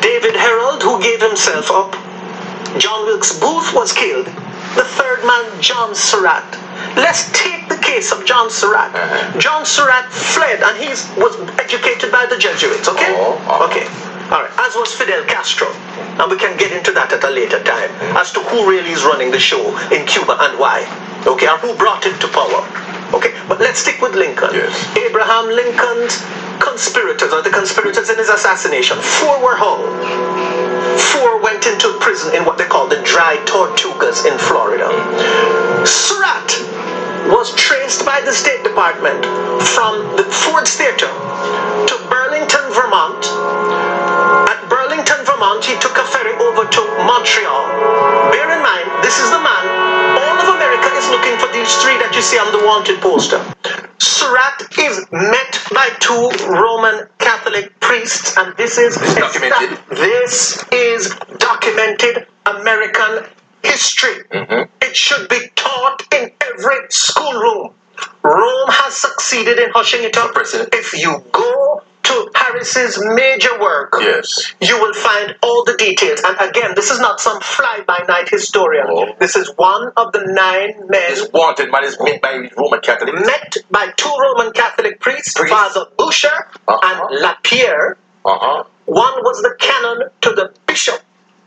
B: David Herald, who gave himself up. John Wilkes Booth was killed. The 3rd man, John Surratt. Let's take the case of John Surratt. John Surratt fled, and he was educated by the Jesuits, okay? Okay. All right. As was Fidel Castro. And we can get into that at a later time, as to who really is running the show in Cuba and why. Okay, and who brought him to power. Okay, but let's stick with Lincoln.
C: Yes.
B: Abraham Lincoln's conspirators, or the conspirators in his assassination, 4 were hung. 4 went into prison in what they call the dry tortugas in Florida. Surratt was traced by the State Department from the Ford's Theater to Burlington, Vermont. At Burlington, Vermont, he took a ferry over to Montreal. Bear in mind, this is the man. All of America is looking for these 3 that you see on the wanted poster. Surratt is met by 2 Roman Catholic priests, and this is
C: documented.
B: This is documented American history. It should be taught in every schoolroom. Rome has succeeded in hushing it up. If you go to Harris's major work, you will find all the details. And again, this is not some fly-by-night historian. This is one of the 9 men.
C: This wanted man is met by Roman Catholics.
B: Met by 2 Roman Catholic priests, Father Boucher and Lapierre. One was the canon to the Bishop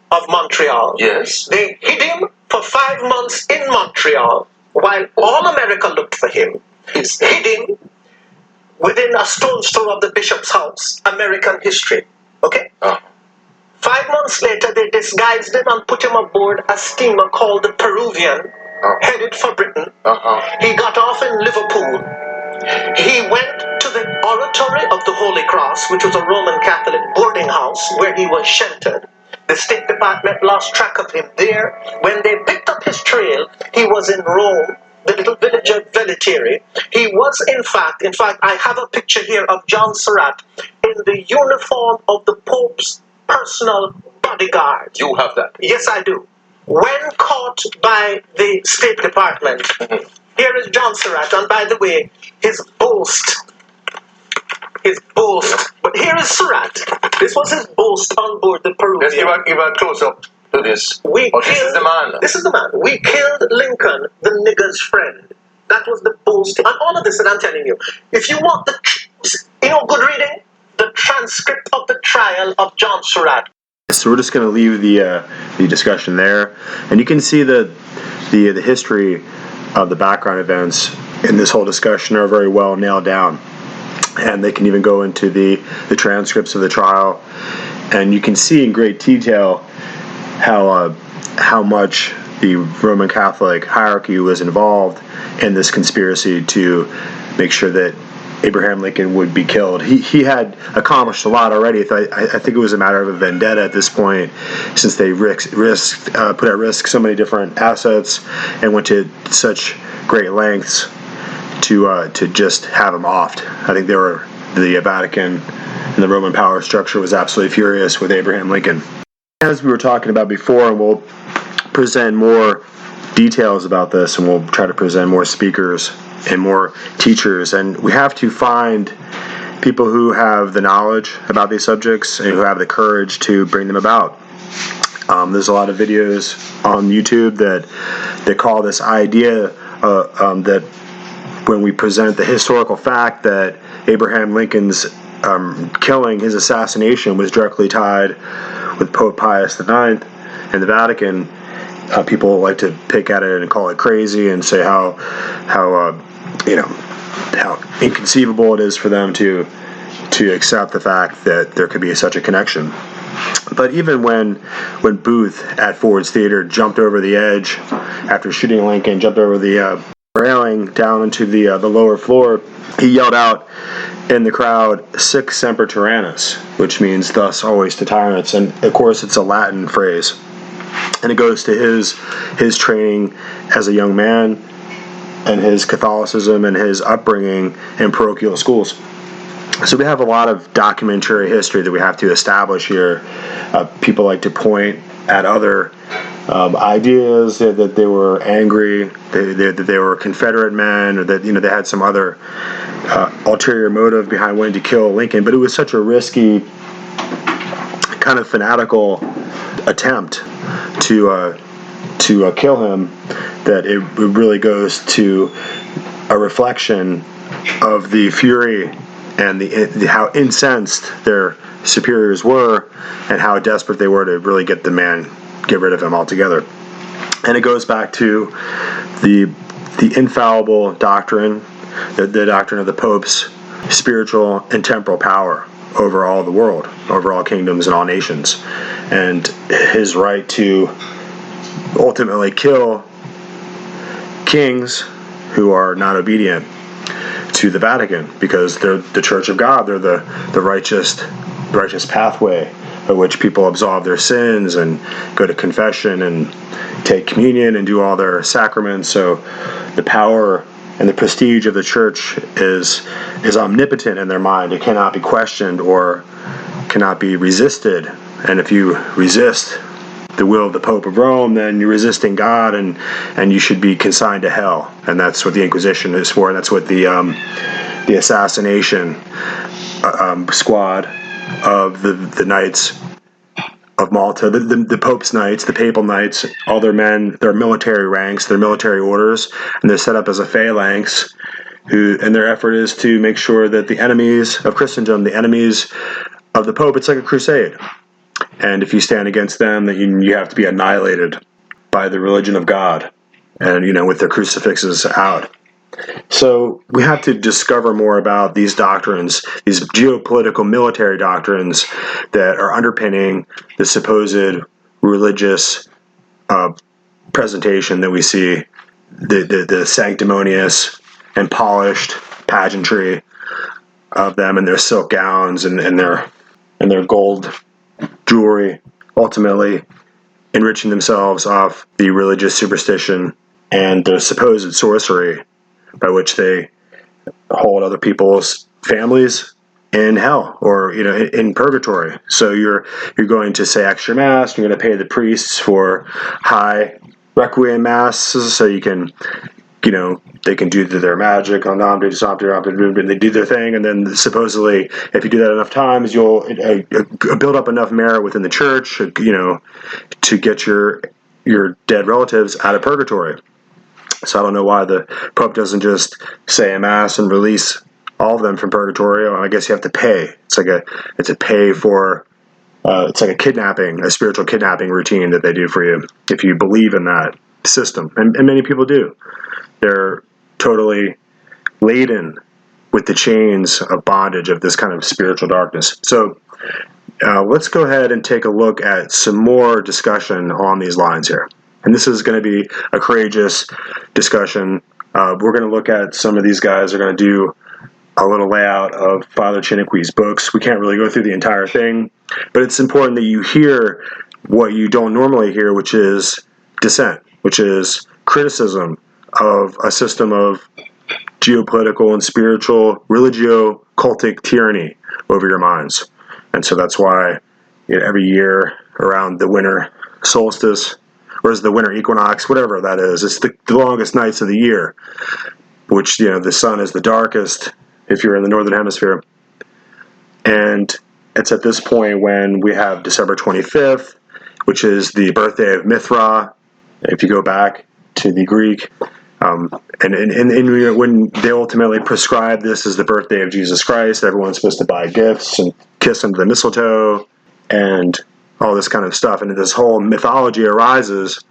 B: of Montreal. They hid him for 5 months in Montreal, while all America looked for him. Hid him within a stone's throw of the bishop's house. American history. Okay? 5 months later, they disguised him and put him aboard a steamer called the Peruvian, headed for Britain. He got off in Liverpool. He went to the Oratory of the Holy Cross, which was a Roman Catholic boarding house where he was sheltered. The State Department lost track of him there. When they picked up his trail, he was in Rome, the little village of Velleteri. He was in fact, I have a picture here of John Surratt in the uniform of the Pope's personal bodyguard.
C: You have that?
B: Yes, I do. When caught by the State Department, here is John Surratt, and by the way, his boast. But here is Surratt. This was his boast on board the Peruvian.
C: Let's give a close-up to this. This is the man.
B: This is the man. We killed Lincoln, the nigger's friend. That was the boast. And all of this that I'm telling you. If you want good reading, the transcript of the trial of John Surratt.
A: So we're just going to leave the discussion there, and you can see the history of the background events in this whole discussion are very well nailed down, and they can even go into the transcripts of the trial, and you can see in great detail how much the Roman Catholic hierarchy was involved in this conspiracy to make sure that Abraham Lincoln would be killed. He had accomplished a lot already. I think it was a matter of a vendetta at this point, since they put at risk so many different assets and went to such great lengths to just have him offed. I think the Vatican and the Roman power structure was absolutely furious with Abraham Lincoln. As we were talking about before, and we'll present more details about this, and we'll try to present more speakers and more teachers, and we have to find people who have the knowledge about these subjects and who have the courage to bring them about. There's a lot of videos on YouTube that call this idea that when we present the historical fact that Abraham Lincoln's killing, his assassination, was directly tied with Pope Pius IX and the Vatican, people like to pick at it and call it crazy and say how inconceivable it is for them to accept the fact that there could be such a connection. But even when Booth at Ford's Theater jumped over the edge after shooting Lincoln, jumped over the railing down into the lower floor, he yelled out in the crowd, "Sic semper tyrannis," which means "thus always to tyrants." And of course, it's a Latin phrase, and it goes to his training as a young man and his Catholicism and his upbringing in parochial schools. So we have a lot of documentary history that we have to establish here. People like to point at other ideas that they were angry, that they were Confederate men, or that they had some other ulterior motive behind wanting to kill Lincoln. But it was such a risky, kind of fanatical attempt to kill him that it really goes to a reflection of the fury and how incensed their superiors were, and how desperate they were to really get rid of him altogether. And it goes back to the infallible doctrine, the doctrine of the Pope's spiritual and temporal power over all the world, over all kingdoms and all nations, and his right to ultimately kill kings who are not obedient to the Vatican, because they're the Church of God. They're the righteous pathway by which people absolve their sins and go to confession and take communion and do all their sacraments. So the power and the prestige of the Church is omnipotent in their mind. It cannot be questioned or cannot be resisted. And if you resist the will of the Pope of Rome, then you're resisting God, and you should be consigned to hell. And that's what the Inquisition is for. And that's what the assassination squad of the Knights of Malta, the Pope's Knights, the Papal Knights, all their men, their military ranks, their military orders, and they're set up as a phalanx, and their effort is to make sure that the enemies of Christendom, the enemies of the Pope, it's like a crusade. And if you stand against them, then you have to be annihilated by the religion of God, and with their crucifixes out. So we have to discover more about these doctrines, these geopolitical military doctrines that are underpinning the supposed religious presentation that we see, the sanctimonious and polished pageantry of them and their silk gowns and their gold jewelry, ultimately enriching themselves off the religious superstition and the supposed sorcery by which they hold other people's families in hell or in purgatory. So you're going to say extra mass, you're going to pay the priests for high requiem masses so you can they can do their magic on and they do their thing, and then supposedly if you do that enough times, you'll build up enough merit within the church to get your dead relatives out of purgatory. So I don't know why the Pope doesn't just say a mass and release all of them from purgatory. I guess you have to pay. It's like a kidnapping, a spiritual kidnapping routine that they do for you if you believe in that system, and many people do. They're totally laden with the chains of bondage of this kind of spiritual darkness. So let's go ahead and take a look at some more discussion on these lines here. And this is going to be a courageous discussion. We're going to look at some of these guys are going to do a little layout of Father Chiniqui's books. We can't really go through the entire thing, but it's important that you hear what you don't normally hear, which is dissent, which is criticism of a system of geopolitical and spiritual religio-cultic tyranny over your minds. And so that's why every year around the winter solstice, or is the winter equinox, whatever that is, it's the longest nights of the year, which the sun is the darkest if you're in the northern hemisphere. And it's at this point when we have December 25th, which is the birthday of Mithra, if you go back to the Greek. And when they ultimately prescribe this as the birthday of Jesus Christ, everyone's supposed to buy gifts and kiss under the mistletoe and all this kind of stuff. And this whole mythology arises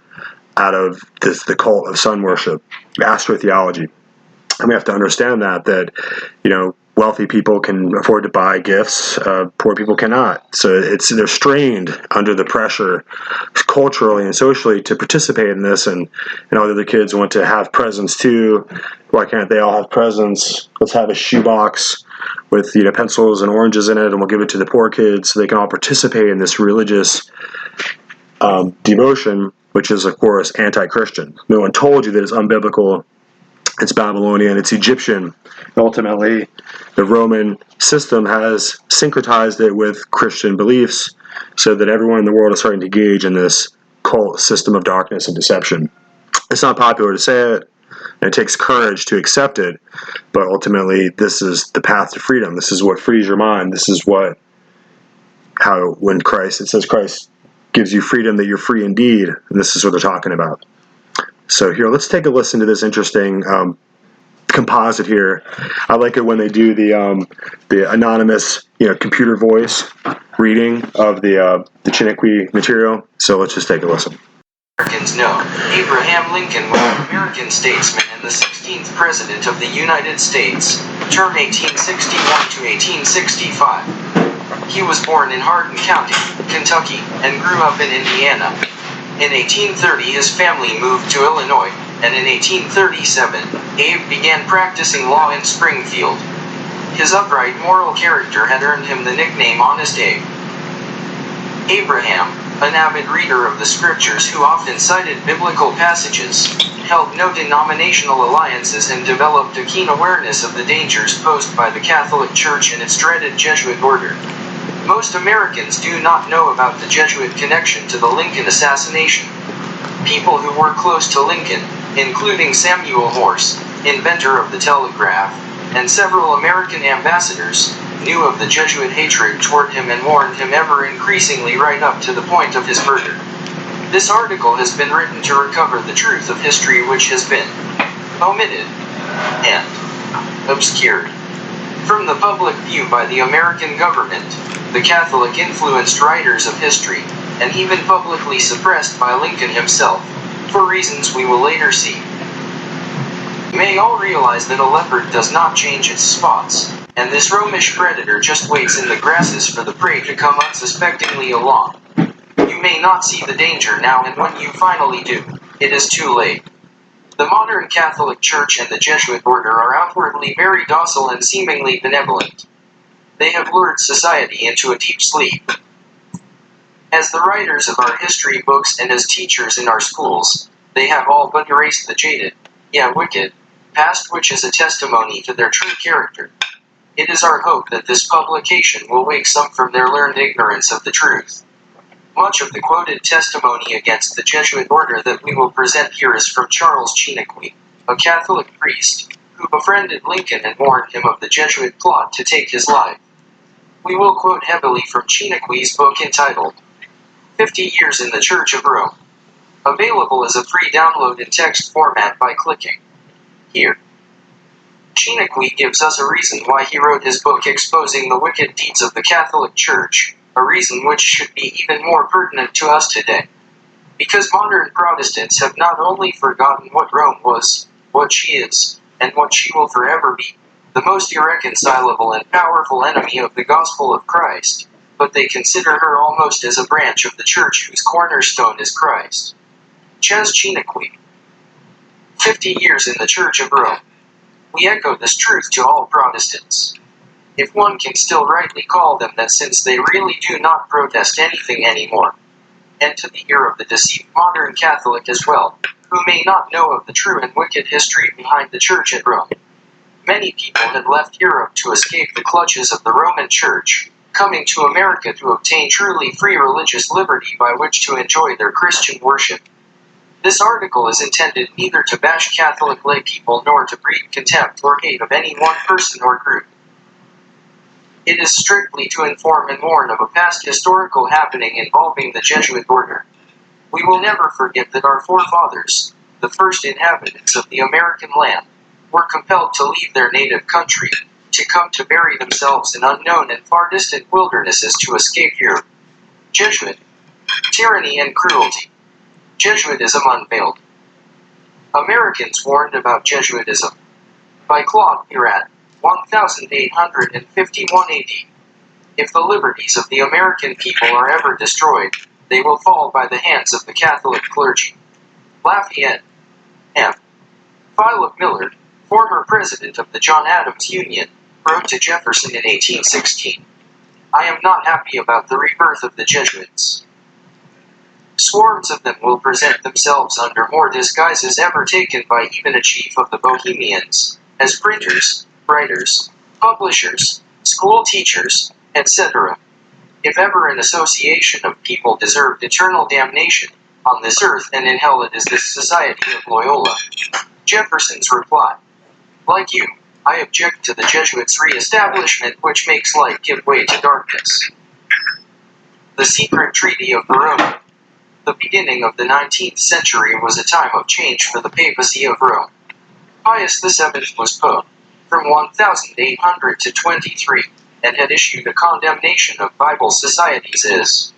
A: out of the cult of sun worship, astrotheology. And we have to understand that wealthy people can afford to buy gifts, poor people cannot. So they're strained under the pressure culturally and socially to participate in this, and all the other kids want to have presents too. Why can't they all have presents? Let's have a shoebox with pencils and oranges in it, and we'll give it to the poor kids so they can all participate in this religious devotion, which is of course anti-Christian. No one told you that it's unbiblical. It's Babylonian, it's Egyptian. Ultimately, the Roman system has syncretized it with Christian beliefs so that everyone in the world is starting to engage in this cult system of darkness and deception. It's not popular to say it, and it takes courage to accept it, but ultimately, this is the path to freedom. This is what frees your mind. This is when Christ gives you freedom, that you're free indeed, and this is what they're talking about. So here, let's take a listen to this interesting composite here. I like it when they do the anonymous, computer voice reading of the Chiniquy material. So let's just take a listen.
D: Americans know Abraham Lincoln was an American statesman and the 16th President of the United States, term 1861 to 1865. He was born in Hardin County, Kentucky, and grew up in Indiana. In 1830, his family moved to Illinois, and in 1837, Abe began practicing law in Springfield. His upright moral character had earned him the nickname Honest Abe. Abraham, an avid reader of the scriptures who often cited biblical passages, held no denominational alliances and developed a keen awareness of the dangers posed by the Catholic Church and its dreaded Jesuit order. Most Americans do not know about the Jesuit connection to the Lincoln assassination. People who were close to Lincoln, including Samuel Morse, inventor of the telegraph, and several American ambassadors, knew of the Jesuit hatred toward him and warned him ever increasingly right up to the point of his murder. This article has been written to recover the truth of history which has been omitted and obscured from the public view by the American government, the Catholic-influenced writers of history, and even publicly suppressed by Lincoln himself, for reasons we will later see. You may all realize that a leopard does not change its spots, and this Romish predator just waits in the grasses for the prey to come unsuspectingly along. You may not see the danger now, and when you finally do, it is too late. The modern Catholic Church and the Jesuit order are outwardly very docile and seemingly benevolent. They have lured society into a deep sleep. As the writers of our history books and as teachers in our schools, they have all but erased the jaded, wicked, past, which is a testimony to their true character. It is our hope that this publication will wake some from their learned ignorance of the truth. Much of the quoted testimony against the Jesuit order that we will present here is from Charles Chiniquy, a Catholic priest, who befriended Lincoln and warned him of the Jesuit plot to take his life. We will quote heavily from Chiniquy's book entitled 50 Years in the Church of Rome, available as a free download in text format by clicking here. Chiniquy gives us a reason why he wrote his book exposing the wicked deeds of the Catholic Church, a reason which should be even more pertinent to us today. Because modern Protestants have not only forgotten what Rome was, what she is, and what she will forever be, the most irreconcilable and powerful enemy of the gospel of Christ, but they consider her almost as a branch of the church whose cornerstone is Christ. Chas Chiniquy. 50 years in the Church of Rome. We echo this truth to all Protestants. If one can still rightly call them that, since they really do not protest anything anymore. And to the ear of the deceived modern Catholic as well, who may not know of the true and wicked history behind the Church at Rome. Many people had left Europe to escape the clutches of the Roman Church, coming to America to obtain truly free religious liberty by which to enjoy their Christian worship. This article is intended neither to bash Catholic lay people nor to breed contempt or hate of any one person or group. It is strictly to inform and warn of a past historical happening involving the Jesuit order. We will never forget that our forefathers, the first inhabitants of the American land, were compelled to leave their native country, to come to bury themselves in unknown and far distant wildernesses to escape Europe. Jesuit tyranny and cruelty. Jesuitism Unveiled. Americans Warned About Jesuitism. By Claude Pirat, 1851 AD. If the liberties of the American people are ever destroyed, they will fall by the hands of the Catholic clergy. Lafayette. M. Philip Millard, former president of the John Adams Union, wrote to Jefferson in 1816. I am not happy about the rebirth of the Jesuits. Swarms of them will present themselves under more disguises ever taken by even a chief of the Bohemians, as printers, writers, publishers, school teachers, etc. If ever an association of people deserved eternal damnation, on this earth and in hell it is this Society of Loyola. Jefferson's reply. Like you, I object to the Jesuits' re-establishment which makes light give way to darkness. The Secret Treaty of Verona. The beginning of the 19th century was a time of change for the papacy of Rome. Pius VII was pope from 1800 to 23, and had issued a condemnation of Bible societies as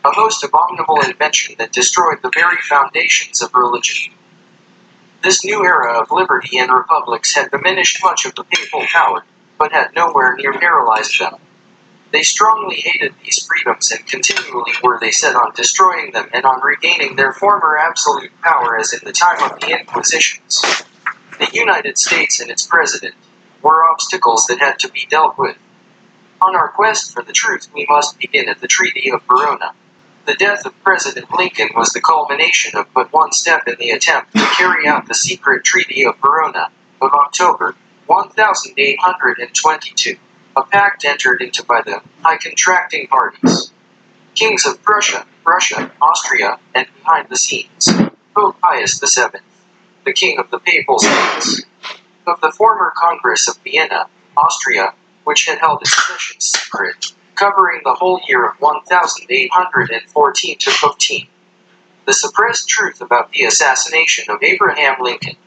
D: a most abominable invention that destroyed the very foundations of religion. This new era of liberty and republics had diminished much of the papal power, but had nowhere near paralyzed them. They strongly hated these freedoms and continually were they set on destroying them and on regaining their former absolute power as in the time of the Inquisitions. The United States and its president were obstacles that had to be dealt with. On our quest for the truth we must begin at the Treaty of Verona. The death of President Lincoln was the culmination of but one step in the attempt to carry out the secret Treaty of Verona of October 1822, a pact entered into by the high contracting parties. Kings of Prussia, Russia, Austria, and behind the scenes, Pope Pius VII, the king of the Papal States. Of the former Congress of Vienna, Austria, which had held its sessions secret, covering the whole year of 1814 to 15. The suppressed truth about the assassination of Abraham Lincoln.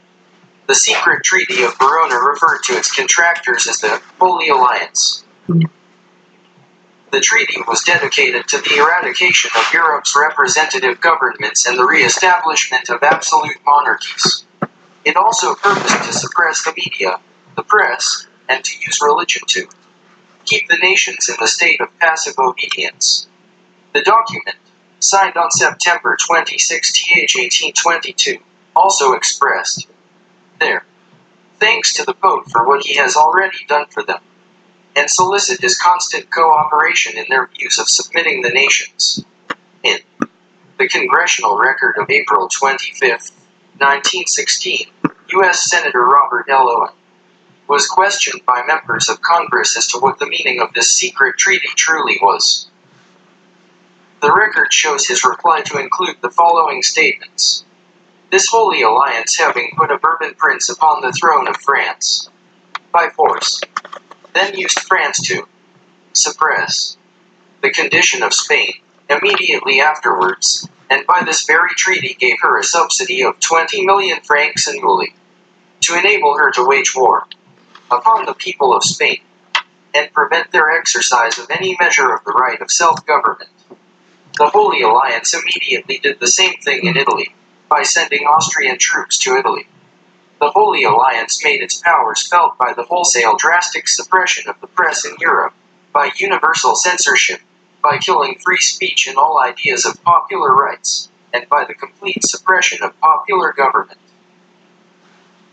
D: The secret Treaty of Verona referred to its contractors as the Holy Alliance. The treaty was dedicated to the eradication of Europe's representative governments and the re-establishment of absolute monarchies. It also purposed to suppress the media, the press, and to use religion to keep the nations in the state of passive obedience. The document, signed on September 26, 1822, also expressed their thanks to the Pope for what he has already done for them, and solicit his constant cooperation in their views of submitting the nations. In the Congressional Record of April 25, 1916, U.S. Senator Robert L. Owen was questioned by members of Congress as to what the meaning of this secret treaty truly was. The record shows his reply to include the following statements. This Holy Alliance having put a Bourbon prince upon the throne of France by force, then used France to suppress the condition of Spain immediately afterwards, and by this very treaty gave her a subsidy of 20 million francs annually, to enable her to wage war upon the people of Spain, and prevent their exercise of any measure of the right of self-government. The Holy Alliance immediately did the same thing in Italy, by sending Austrian troops to Italy. The Holy Alliance made its powers felt by the wholesale drastic suppression of the press in Europe, by universal censorship, by killing free speech and all ideas of popular rights, and by the complete suppression of popular government.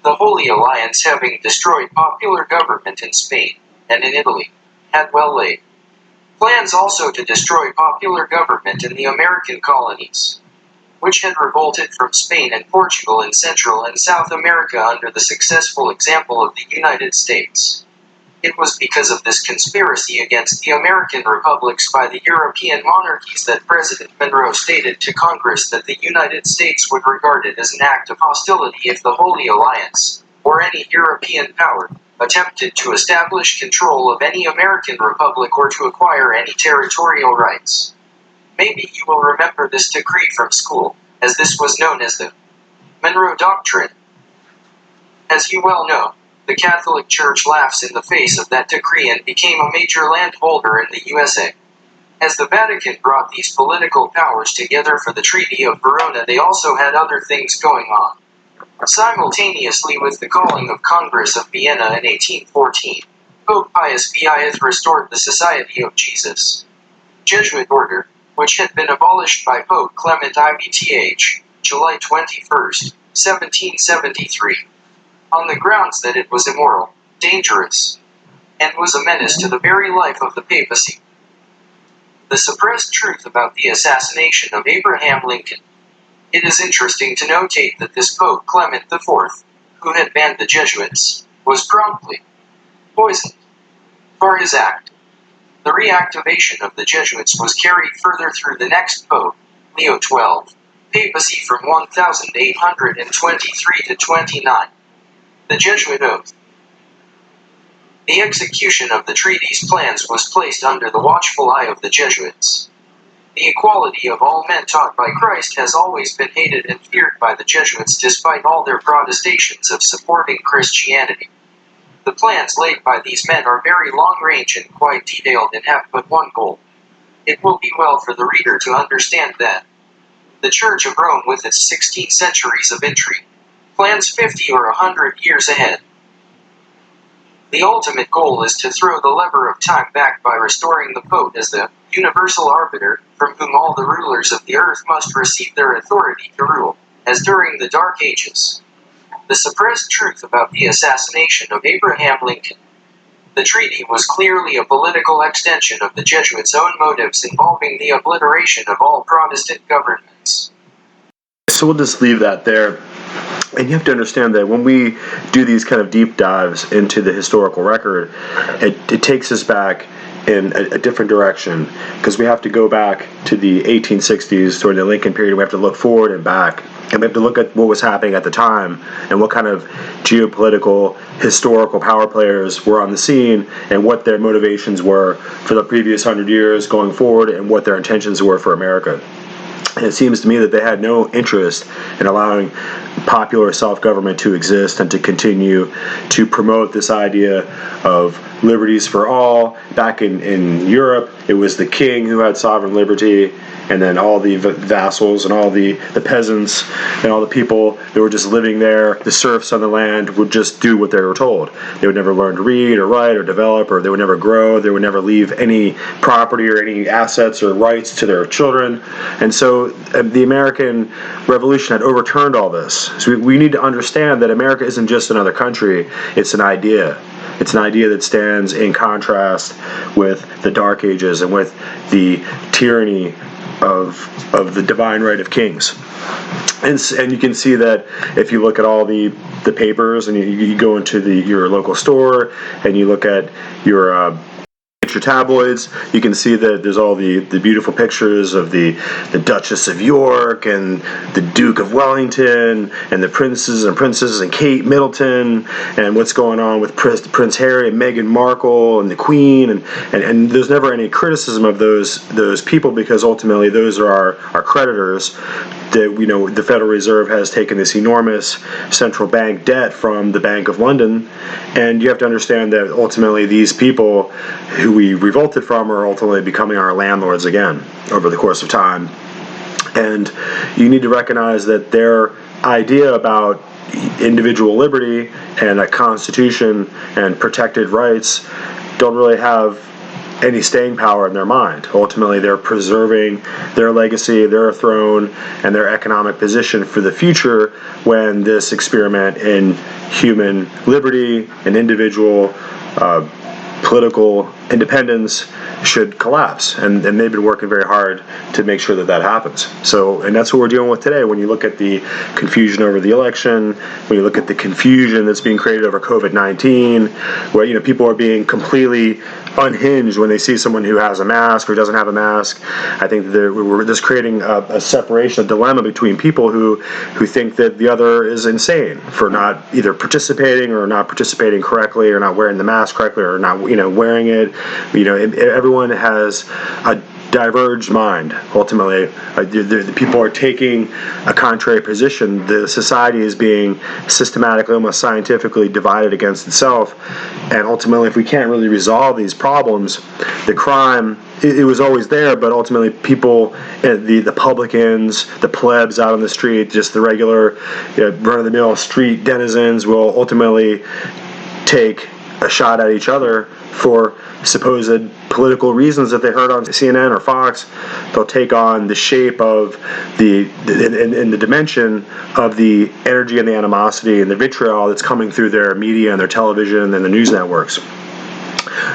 D: The Holy Alliance having destroyed popular government in Spain, and in Italy, had well laid plans also to destroy popular government in the American colonies, which had revolted from Spain and Portugal in Central and South America under the successful example of the United States. It was because of this conspiracy against the American republics by the European monarchies that President Monroe stated to Congress that the United States would regard it as an act of hostility if the Holy Alliance, or any European power, attempted to establish control of any American republic or to acquire any territorial rights. Maybe you will remember this decree from school, as this was known as the Monroe Doctrine. As you well know, the Catholic Church laughs in the face of that decree and became a major landholder in the USA. As the Vatican brought these political powers together for the Treaty of Verona, they also had other things going on. Simultaneously with the calling of Congress of Vienna in 1814, Pope Pius V restored the Society of Jesus, Jesuit order, which had been abolished by Pope Clement IVTH, July 21, 1773, on the grounds that it was immoral, dangerous, and was a menace to the very life of the papacy. The suppressed truth about the assassination of Abraham Lincoln. It is interesting to notate that this Pope Clement IV, who had banned the Jesuits, was promptly poisoned for his act. The reactivation of the Jesuits was carried further through the next Pope, Leo XII, papacy from 1823 to 29. The Jesuit Oath. The execution of the treaty's plans was placed under the watchful eye of the Jesuits. The equality of all men taught by Christ has always been hated and feared by the Jesuits despite all their protestations of supporting Christianity. The plans laid by these men are very long-range and quite detailed and have but one goal. It will be well for the reader to understand that the Church of Rome, with its 16 centuries of intrigue, plans 50 or 100 years ahead. The ultimate goal is to throw the lever of time back by restoring the Pope as the universal arbiter, from whom all the rulers of the earth must receive their authority to rule, as during the Dark Ages. The suppressed truth about the assassination of Abraham Lincoln. The treaty was clearly a political extension of the Jesuits' own motives involving the obliteration of all Protestant governments.
A: So we'll just leave that there. And you have to understand that when we do these kind of deep dives into the historical record, it takes us back in a different direction, because we have to go back to the 1860s during the Lincoln period. We have to look forward and back, and we have to look at what was happening at the time and what kind of geopolitical, historical power players were on the scene and what their motivations were for the previous 100 years going forward and what their intentions were for America. And it seems to me that they had no interest in allowing popular self-government to exist and to continue to promote this idea of liberties for all. Back in Europe, it was the king who had sovereign liberty, and then all the vassals and all the peasants and all the people that were just living there, the serfs on the land, would just do what they were told. They would never learn to read or write or develop, or they would never grow. They would never leave any property or any assets or rights to their children. And so the American Revolution had overturned all this. So we need to understand that America isn't just another country, it's an idea. It's an idea that stands in contrast with the Dark Ages and with the tyranny of the divine right of kings. And you can see that if you look at all the papers, and you go into your local store and you look at your tabloids, you can see that there's all the beautiful pictures of the Duchess of York and the Duke of Wellington and the princes and princesses and Kate Middleton and what's going on with Prince Harry and Meghan Markle and the Queen, and there's never any criticism of those people, because ultimately those are our creditors. The Federal Reserve has taken this enormous central bank debt from the Bank of London, and you have to understand that ultimately these people who we revolted from are ultimately becoming our landlords again over the course of time. And you need to recognize that their idea about individual liberty and a constitution and protected rights don't really have any staying power in their mind. Ultimately, they're preserving their legacy, their throne, and their economic position for the future when this experiment in human liberty and individual political independence should collapse. And they've been working very hard to make sure that happens. And that's what we're dealing with today. When you look at the confusion over the election, when you look at the confusion that's being created over COVID-19, where people are being completely unhinged when they see someone who has a mask or doesn't have a mask. I think that we're just creating a separation, a dilemma between people who think that the other is insane for not either participating or not participating correctly, or not wearing the mask correctly, or not wearing it. Everyone has diverged mind. Ultimately, the people are taking a contrary position. The society is being systematically, almost scientifically divided against itself. And ultimately, if we can't really resolve these problems, the crime, it was always there, but ultimately people, the publicans, the plebs out on the street, just the regular run-of-the-mill street denizens will ultimately take a shot at each other for supposed political reasons that they heard on CNN or Fox. They'll take on the shape of in the dimension of the energy and the animosity and the vitriol that's coming through their media and their television and the news networks.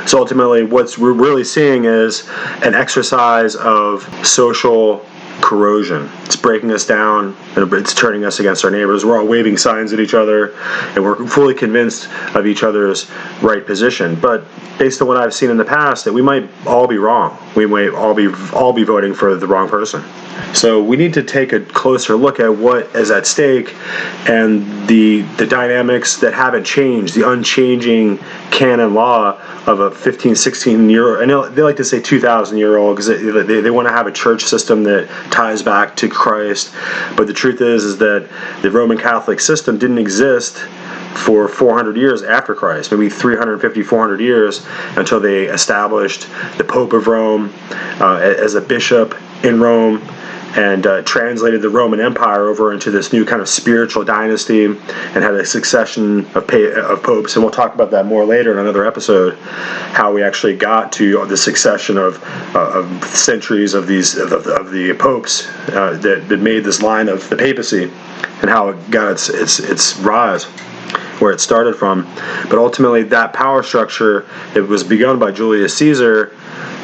A: So ultimately, what we're really seeing is an exercise of social corrosion. It's breaking us down, and it's turning us against our neighbors. We're all waving signs at each other, and we're fully convinced of each other's right position. But based on what I've seen in the past, that we might all be wrong. We might all be voting for the wrong person. So we need to take a closer look at what is at stake and the dynamics that haven't changed, the unchanging canon law of a 15, 16 year, I know they like to say 2,000 year old because they want to have a church system that ties back to Christ. But the truth is that the Roman Catholic system didn't exist for 400 years after Christ, maybe 350, 400 years, until they established the Pope of Rome as a bishop in Rome, and translated the Roman Empire over into this new kind of spiritual dynasty, and had a succession of popes. And we'll talk about that more later in another episode, how we actually got to the succession of centuries of the popes that made this line of the papacy, and how it got its rise, where it started from. But ultimately, that power structure, it was begun by Julius Caesar,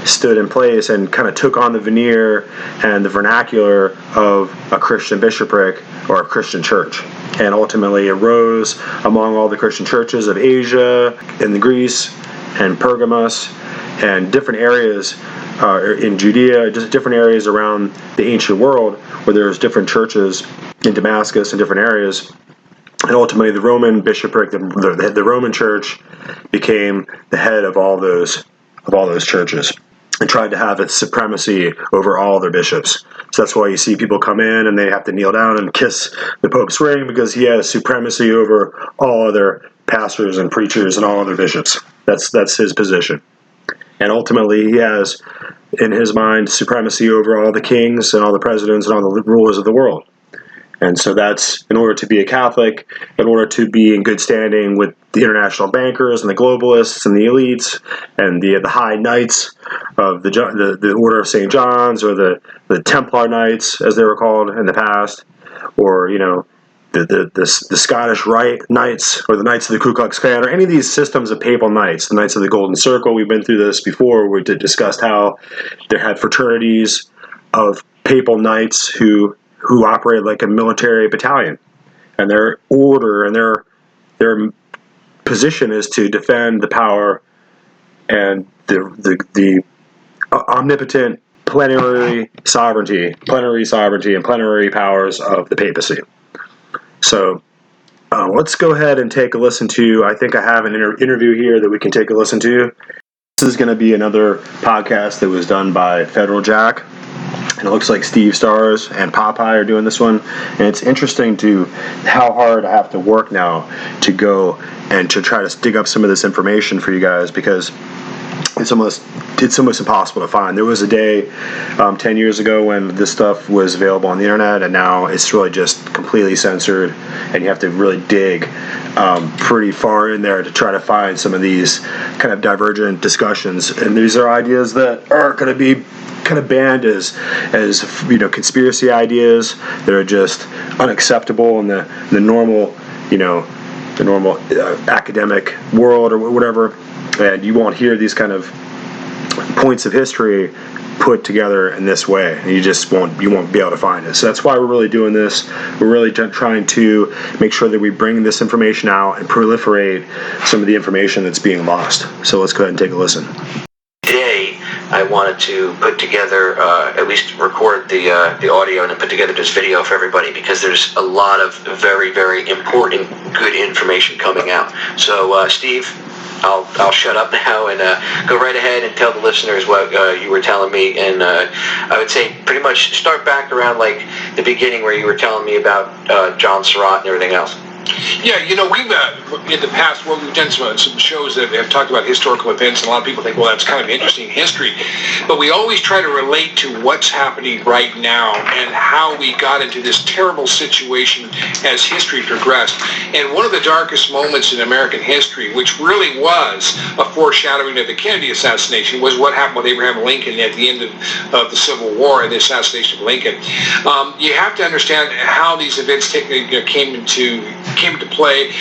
A: stood in place and kind of took on the veneer and the vernacular of a Christian bishopric or a Christian church, and ultimately arose among all the Christian churches of Asia and the Greece and Pergamos and different areas in Judea, just different areas around the ancient world where there's different churches in Damascus and different areas. And ultimately, the Roman bishopric, the Roman Church, became the head of all those churches, and tried to have its supremacy over all their bishops. So that's why you see people come in and they have to kneel down and kiss the Pope's ring, because he has supremacy over all other pastors and preachers and all other bishops. That's his position. And ultimately, he has, in his mind, supremacy over all the kings and all the presidents and all the rulers of the world. And so that's, in order to be a Catholic, in order to be in good standing with the international bankers and the globalists and the elites and the high knights of the Order of St. John's, or the Templar Knights, as they were called in the past, or the Scottish Rite Knights, or the Knights of the Ku Klux Klan, or any of these systems of papal knights, the Knights of the Golden Circle. We've been through this before. We discussed how they had fraternities of papal knights who operate like a military battalion, and their order and their position is to defend the power and the omnipotent plenary sovereignty and plenary powers of the papacy. So let's go ahead and take a listen to, I think I have an interview here that we can take a listen to. This is going to be another podcast that was done by Federal Jack. And it looks like Steve Stars and Popeye are doing this one. And it's interesting to how hard I have to work now to go and to try to dig up some of this information for you guys, because it's almost impossible to find. There was a day 10 years ago when this stuff was available on the internet, and now it's really just completely censored, and you have to really dig pretty far in there to try to find some of these kind of divergent discussions. And these are ideas that are going to be kind of banned as conspiracy ideas that are just unacceptable in the normal academic world or whatever. And you won't hear these kind of points of history put together in this way, and you won't be able to find it. So that's why we're really doing this. We're really trying to make sure that we bring this information out and proliferate some of the information that's being lost. So let's go ahead and take a listen.
E: Today, I wanted to put together, at least record the audio and then put together this video for everybody, because there's a lot of very, very important, good information coming out. So, Steve, I'll shut up now and go right ahead and tell the listeners what you were telling me. And I would say pretty much start back around like the beginning where you were telling me about John Surratt and everything else.
F: Yeah, we've in the past, we've done some shows that have talked about historical events, and a lot of people think, well, that's kind of interesting history. But we always try to relate to what's happening right now and how we got into this terrible situation as history progressed. And one of the darkest moments in American history, which really was a foreshadowing of the Kennedy assassination, was what happened with Abraham Lincoln at the end of the Civil War and the assassination of Lincoln. You have to understand how these events came into play.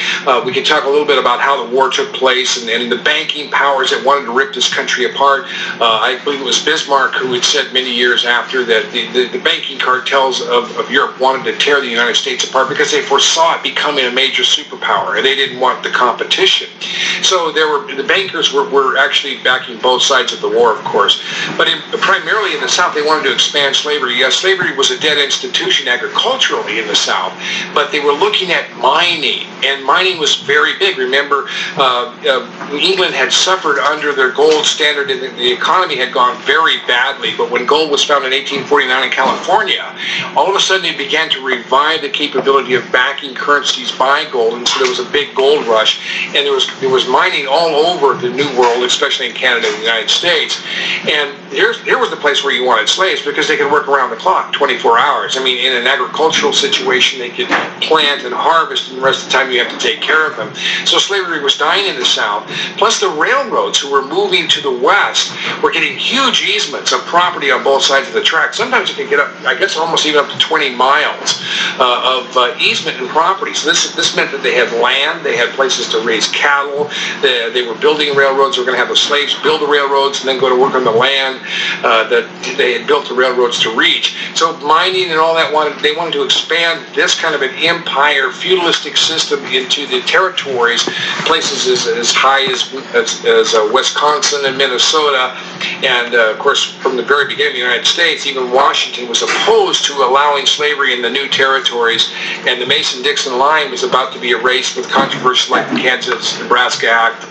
F: We can talk a little bit about how the war took place and the banking powers that wanted to rip this country apart. I believe it was Bismarck who had said many years after that the banking cartels of Europe wanted to tear the United States apart because they foresaw it becoming a major superpower, and they didn't want the competition. So the bankers were actually backing both sides of the war, of course. But primarily in the South, they wanted to expand slavery. Yes, slavery was a dead institution agriculturally in the South, but they were looking at mining, and mining was very big. Remember, England had suffered under their gold standard, and the economy had gone very badly. But when gold was found in 1849 in California, all of a sudden it began to revive the capability of backing currencies by gold, and so there was a big gold rush, and there was mining all over the New World, especially in Canada and the United States. And here was the place where you wanted slaves because they could work around the clock, 24 hours. I mean, in an agricultural situation, they could plant and harvest, and the rest of the time you have to take care of them. So slavery was dying in the South. Plus the railroads who were moving to the West were getting huge easements of property on both sides of the track. Sometimes you could get up, I guess, almost even up to 20 miles of easement and property. So this meant that they had land, they had places to raise cattle, they were building railroads. They were going to have the slaves build the railroads and then go to work on the land that they had built the railroads to reach. So mining and all that, they wanted to expand this kind of an empire, feudalistic system into the territories, places as high as Wisconsin and Minnesota. And of course, from the very beginning of the United States, even Washington was opposed to allowing slavery in the new territories, and the Mason-Dixon line was about to be erased with controversies like the Kansas-Nebraska Act,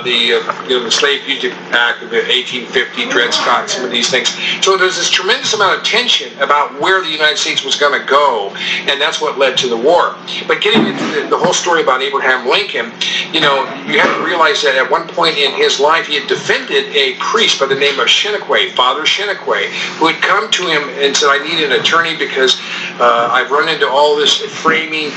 F: the Slave Fugitive Act of 1850, Dred Scott, some of these things. So there's this tremendous amount of tension about where the United States was going to go, and that's what led to the war. But getting into the whole story about Abraham Lincoln, you have to realize that at one point in his life, he had defended a priest by the name of Cheniquet, Father Cheniquet, who had come to him and said, I need an attorney because I've run into all this framing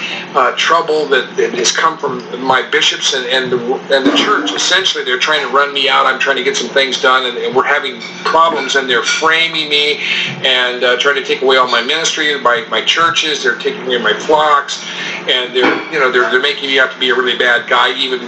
F: trouble that has come from my bishops and the church. Essentially, they're trying to run me out. I'm trying to get some things done, and we're having problems, and they're framing me and trying to take away all my ministry, my churches. They're taking away my flocks, and they're making me out to be a really bad guy, even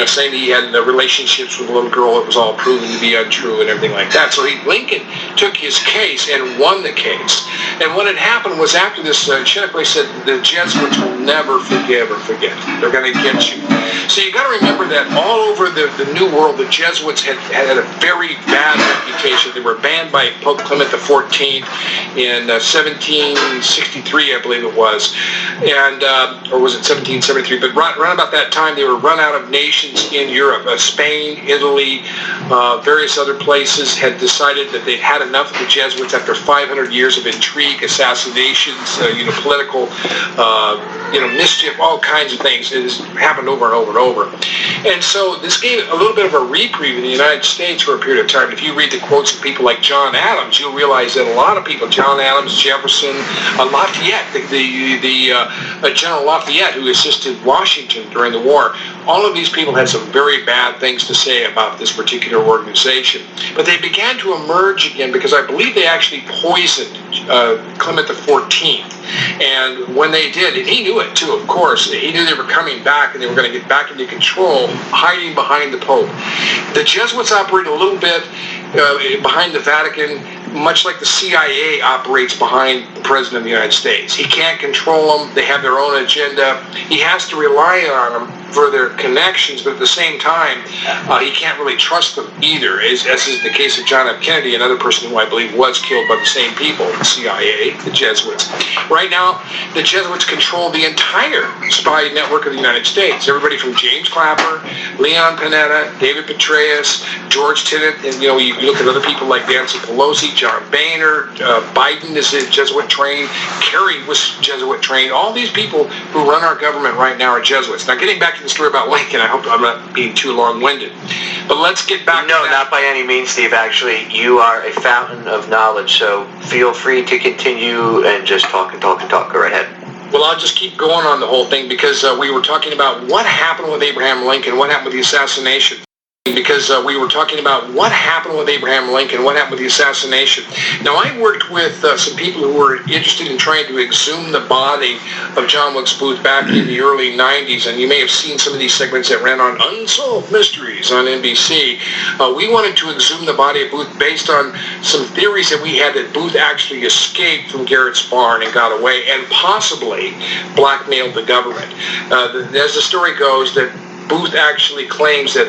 F: saying that he had relationships with a little girl that was all proven to be untrue and everything like that. So Lincoln took his case and won the case. And what had happened was after this, Cheniquet said the Jesuits will never forgive or forget. They're going to get you. So you got to remember that all over the New World, the Jesuits had a very bad reputation. They were banned by Pope Clement XIV in 1763, I believe it was, and or was it 1773? But right about that time, they were run out of nations in Europe. Spain, Italy, various other places had decided that they'd had enough of the Jesuits after 500 years of intrigue, assassinations, political, mischief, all kinds of things. It has happened over and over and over. And so this gave a little bit of a reprieve in the United States for a period of time. If you read the quotes of people like John Adams, you'll realize that a lot of people, John Adams, Jefferson, Lafayette, the General Lafayette, who assisted Washington during the war, all of these people had some very bad things to say about this particular organization. But they began to emerge again because I believe they actually poisoned Clement XIV. And when they did, and he knew it too, of course, he knew they were coming back and they were going to get back into control, hiding behind the Pope. The Jesuits operate a little bit behind the Vatican, much like the CIA operates behind the President of the United States. He can't control them. They have their own agenda. He has to rely on them for their connections, but at the same time, he can't really trust them either, as is the case of John F. Kennedy, another person who I believe was killed by the same people, the CIA, the Jesuits. Right now, the Jesuits control the entire spy network of the United States. Everybody from James Clapper, Leon Panetta, David Petraeus, George Tenet, and you look at other people like Nancy Pelosi, John Boehner, Biden is Jesuit trained, Kerry was Jesuit trained. All these people who run our government right now are Jesuits. Now, getting back to the story about Lincoln, I hope I'm not being too long-winded, but let's get back to that.
E: No, not by any means, Steve. Actually, you are a fountain of knowledge, so feel free to continue and just talk and talk and talk. Go right ahead.
F: Well, I'll just keep going on the whole thing because we were talking about what happened with Abraham Lincoln, what happened with the assassination. Because we were talking about what happened with Abraham Lincoln, what happened with the assassination. Now, I worked with some people who were interested in trying to exhume the body of John Wilkes Booth back in the early 90s, and you may have seen some of these segments that ran on Unsolved Mysteries on NBC. We wanted to exhume the body of Booth based on some theories that we had that Booth actually escaped from Garrett's barn and got away and possibly blackmailed the government. As the story goes, that Booth actually claims that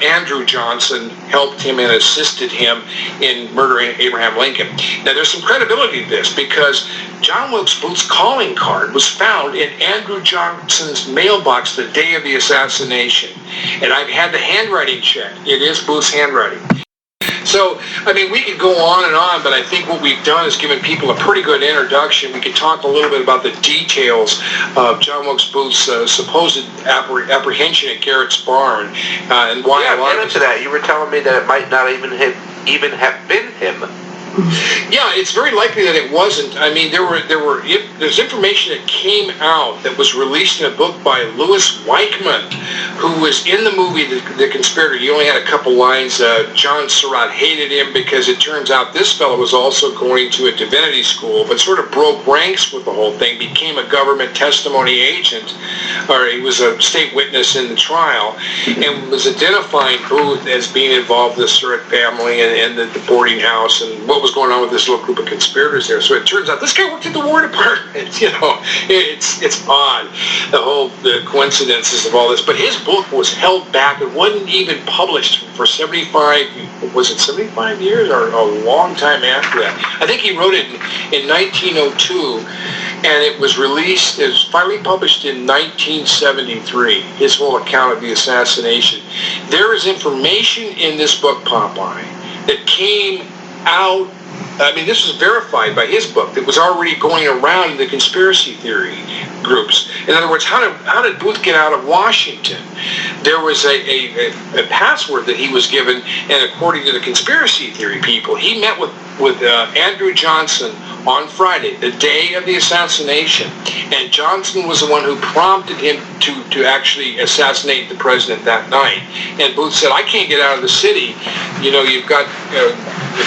F: Andrew Johnson helped him and assisted him in murdering Abraham Lincoln. Now, there's some credibility to this because John Wilkes Booth's calling card was found in Andrew Johnson's mailbox the day of the assassination. And I've had the handwriting checked. It is Booth's handwriting. So, I mean, we could go on, but I think what we've done is given people a pretty good introduction. We could talk a little bit about the details of John Wilkes Booth's supposed apprehension at Garrett's barn and why.
E: Yeah, get into that. You were telling me that it might not even have been him.
F: Yeah, it's very likely that it wasn't. I mean, there's information that came out that was released in a book by Louis Weichmann, who was in the movie The Conspirator. He only had a couple lines. John Surratt hated him because it turns out this fellow was also going to a divinity school, but sort of broke ranks with the whole thing, became a government testimony agent, or he was a state witness in the trial, and was identifying Booth as being involved with the Surratt family and the boarding house and what was going on with this little group of conspirators there. So it turns out this guy worked at the War Department. It's odd, the coincidences of all this. But his book was held back. It wasn't even published for 75 years or a long time after that. I think he wrote it in 1902, and it was released, it was finally published in 1973, his whole account of the assassination. There is information in this book, Popeye, that came out. I mean, this was verified by his book that was already going around in the conspiracy theory groups. In other words, how did Booth get out of Washington? There was a password that he was given, and according to the conspiracy theory people, he met with Andrew Johnson on Friday, the day of the assassination, and Johnson was the one who prompted him to actually assassinate the president that night. And Booth said, I can't get out of the city. You've got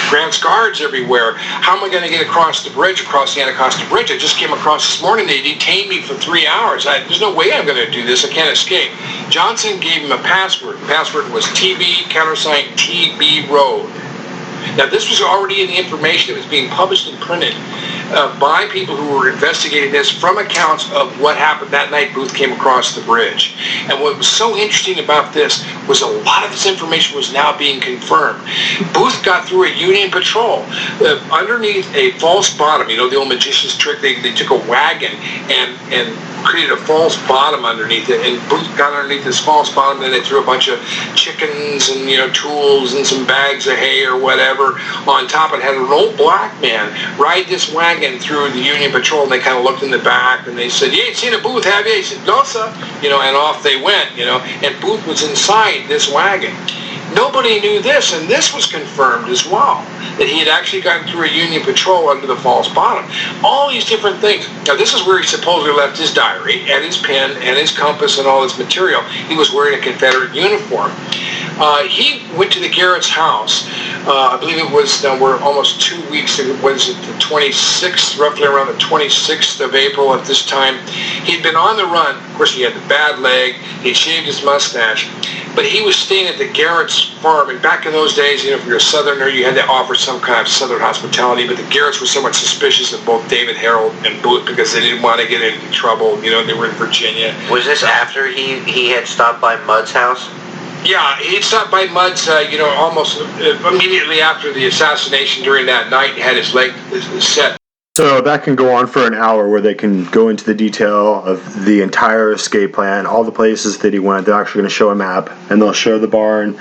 F: Grant's guards everywhere. How am I going to get across the Anacostia Bridge? I just came across this morning. They detained me for 3 hours. There's no way I'm going to do this. I can't escape. Johnson gave him a password. The password was TB, countersign TB Road. Now, this was already in the information that was being published and printed by people who were investigating this from accounts of what happened that night Booth came across the bridge. And what was so interesting about this was a lot of this information was now being confirmed. Booth got through a Union patrol underneath a false bottom. The old magician's trick, they took a wagon and created a false bottom underneath it, and Booth got underneath this false bottom, and they threw a bunch of chickens and tools and some bags of hay or whatever on top. It had an old black man ride this wagon through the Union patrol, and they kind of looked in the back and they said, "You ain't seen a Booth, have you?" He said, "No, sir." And off they went. And Booth was inside this wagon. Nobody knew this, and this was confirmed as well, that he had actually gotten through a Union patrol under the false bottom. All these different things. Now, this is where he supposedly left his diary and his pen and his compass and all this material. He was wearing a Confederate uniform. He went to the Garrett's house. I believe it was, we're almost 2 weeks, the 26th, roughly around the 26th of April at this time. He'd been on the run. Of course, he had the bad leg. He'd shaved his mustache. but he was staying at the Garrett's farm. And back in those days, if you're a Southerner, you had to offer some kind of Southern hospitality. But the Garretts were somewhat suspicious of both David Harold and Booth because they didn't want to get into trouble. They were in Virginia.
E: Was this after he had stopped by Mudd's house?
F: Yeah, he stopped by Mudd's, almost immediately after the assassination during that night. He had his leg set.
A: So that can go on for an hour where they can go into the detail of the entire escape plan, all the places that he went. They're actually going to show a map, and they'll show the barn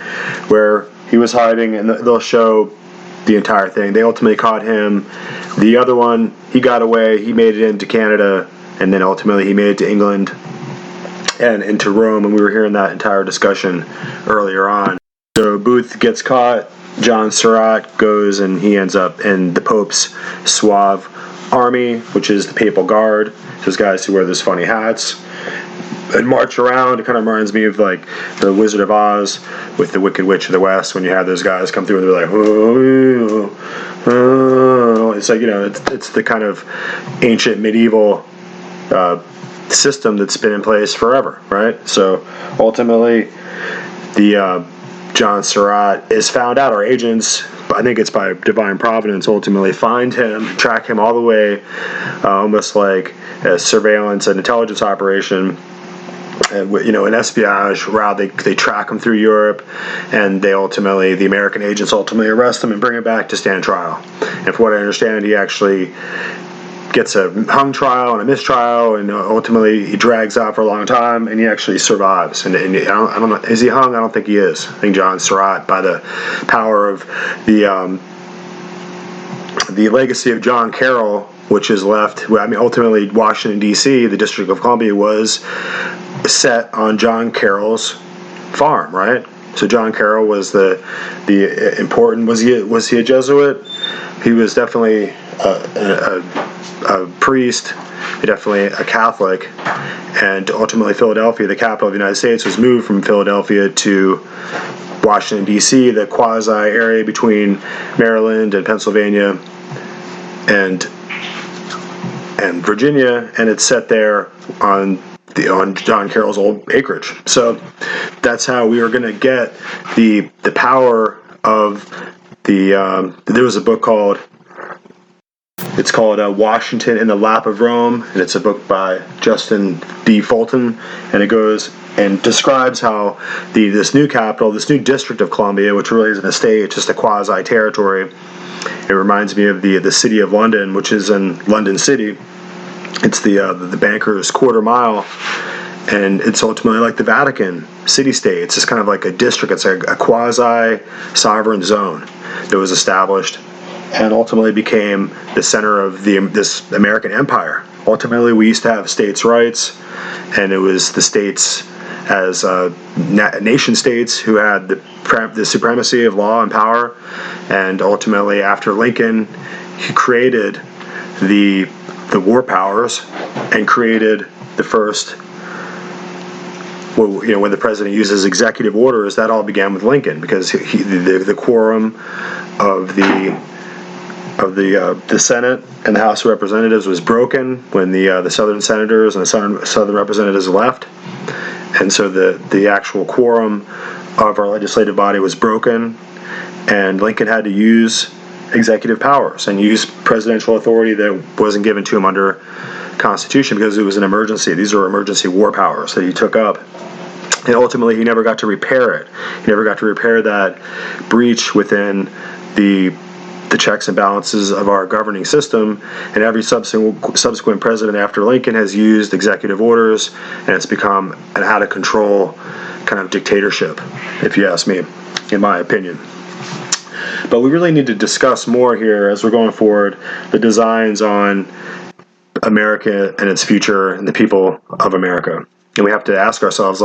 A: where he was hiding, and they'll show the entire thing. They ultimately caught him. The other one, he got away. He made it into Canada, and then ultimately he made it to England and into Rome, and we were hearing that entire discussion earlier on. So Booth gets caught. John Surratt goes, and he ends up in the Pope's Suave army, which is the Papal Guard. Those guys who wear those funny hats and march around. It kind of reminds me of like the Wizard of Oz with the Wicked Witch of the West, when you have those guys come through and they're like, oh, oh. It's like, it's the kind of ancient medieval system that's been in place forever, right? So ultimately, the John Surratt is found out. Our agents, I think it's by divine providence, ultimately find him, track him all the way, almost like a surveillance and intelligence operation, and an espionage route. They track him through Europe, and the American agents ultimately arrest him and bring him back to stand trial. And from what I understand, he actually gets a hung trial and a mistrial, and ultimately he drags out for a long time, and he actually survives. And I don't know, is he hung? I don't think he is. I think John Surratt, by the power of the legacy of John Carroll, which is left. Ultimately Washington D.C., the District of Columbia, was set on John Carroll's farm, right? So John Carroll was the important. Was he a Jesuit? He was definitely a priest, definitely a Catholic, and ultimately Philadelphia, the capital of the United States, was moved from Philadelphia to Washington, D.C., the quasi area between Maryland and Pennsylvania and Virginia, and it's set there on John Carroll's old acreage. So that's how we were going to get the power of the. There was a book called. It's called Washington in the Lap of Rome, and it's a book by Justin D. Fulton, and it goes and describes how this new capital, this new District of Columbia, which really isn't a state, it's just a quasi-territory. It reminds me of the city of London, which is in London City. It's the banker's quarter mile, and it's ultimately like the Vatican city-state. It's just kind of like a district. It's a quasi-sovereign zone that was established and ultimately became the center of this American empire. Ultimately, we used to have states' rights, and it was the states as nation states who had the supremacy of law and power. And ultimately, after Lincoln, he created the war powers and created the first. When the president uses executive orders, that all began with Lincoln, because the quorum of the Senate and the House of Representatives was broken when the Southern senators and the Southern representatives left, and so the actual quorum of our legislative body was broken, and Lincoln had to use executive powers and use presidential authority that wasn't given to him under Constitution, because it was an emergency. These are emergency war powers that he took up. And ultimately, he never got to repair it. He never got to repair that breach within the checks and balances of our governing system. And every subsequent president after Lincoln has used executive orders, and it's become an out-of-control kind of dictatorship, if you ask me, in my opinion. But we really need to discuss more here as we're going forward the designs on America and its future and the people of America. And we have to ask ourselves,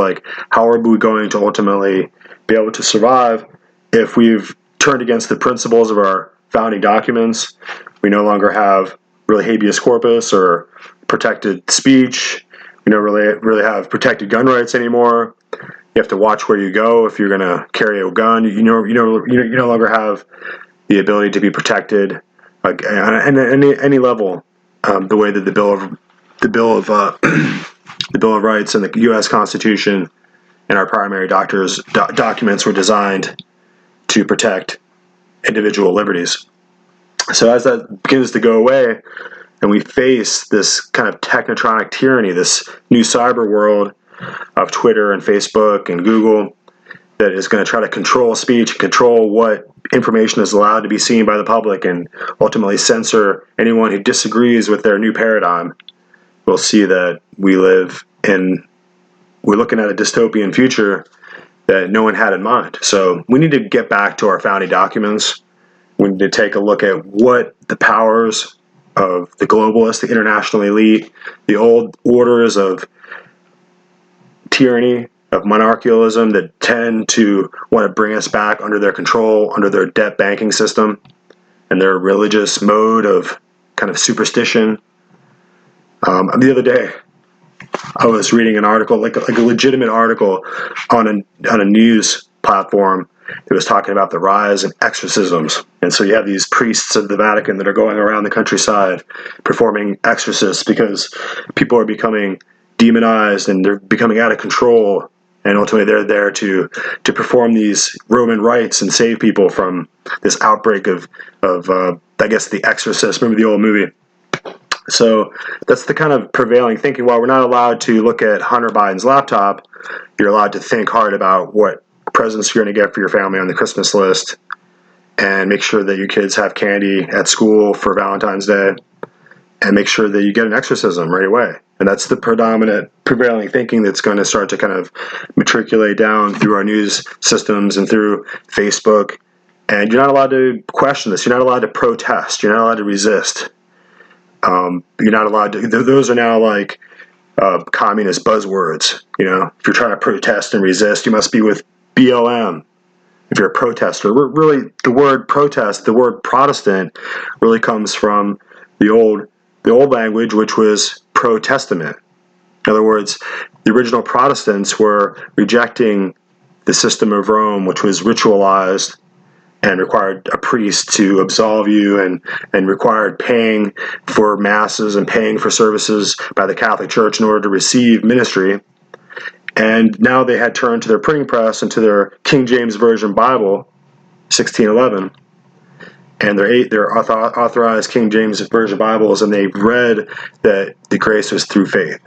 A: how are we going to ultimately be able to survive if we've turned against the principles of our founding documents? We no longer have really habeas corpus or protected speech. We don't really have protected gun rights anymore. You have to watch where you go if you're going to carry a gun. You no longer have the ability to be protected on any level. The way that the Bill of Rights and the U.S. Constitution and our primary documents were designed to protect individual liberties. So as that begins to go away, and we face this kind of technocratic tyranny, this new cyber world of Twitter and Facebook and Google that is going to try to control speech, control what information is allowed to be seen by the public, and ultimately censor anyone who disagrees with their new paradigm, we'll see that we're looking at a dystopian future that no one had in mind. So we need to get back to our founding documents. We need to take a look at what the powers of the globalists, the international elite, the old orders of tyranny, of monarchialism that tend to want to bring us back under their control, under their debt banking system, and their religious mode of kind of superstition. The other day, I was reading an article, like a legitimate article on a news platform that was talking about the rise of exorcisms. And so you have these priests of the Vatican that are going around the countryside performing exorcists because people are becoming demonized and they're becoming out of control. And ultimately they're there to perform these Roman rites and save people from this outbreak of I guess, The Exorcist. Remember the old movie? So that's the kind of prevailing thinking. While we're not allowed to look at Hunter Biden's laptop, you're allowed to think hard about what presents you're going to get for your family on the Christmas list, and make sure that your kids have candy at school for Valentine's Day, and make sure that you get an exorcism right away. And that's the predominant prevailing thinking that's going to start to kind of matriculate down through our news systems and through Facebook. And you're not allowed to question this. You're not allowed to protest. You're not allowed to resist. You're not allowed to. Those are now like communist buzzwords. If you're trying to protest and resist, you must be with BLM. If you're a protester, really, the word protest, the word Protestant, really comes from the old language, which was pro-testament. In other words, the original Protestants were rejecting the system of Rome, which was ritualized and required a priest to absolve you, and required paying for masses and paying for services by the Catholic Church in order to receive ministry. And now they had turned to their printing press and to their King James Version Bible, 1611, and their authorized King James Version Bibles, and they read that the grace was through faith.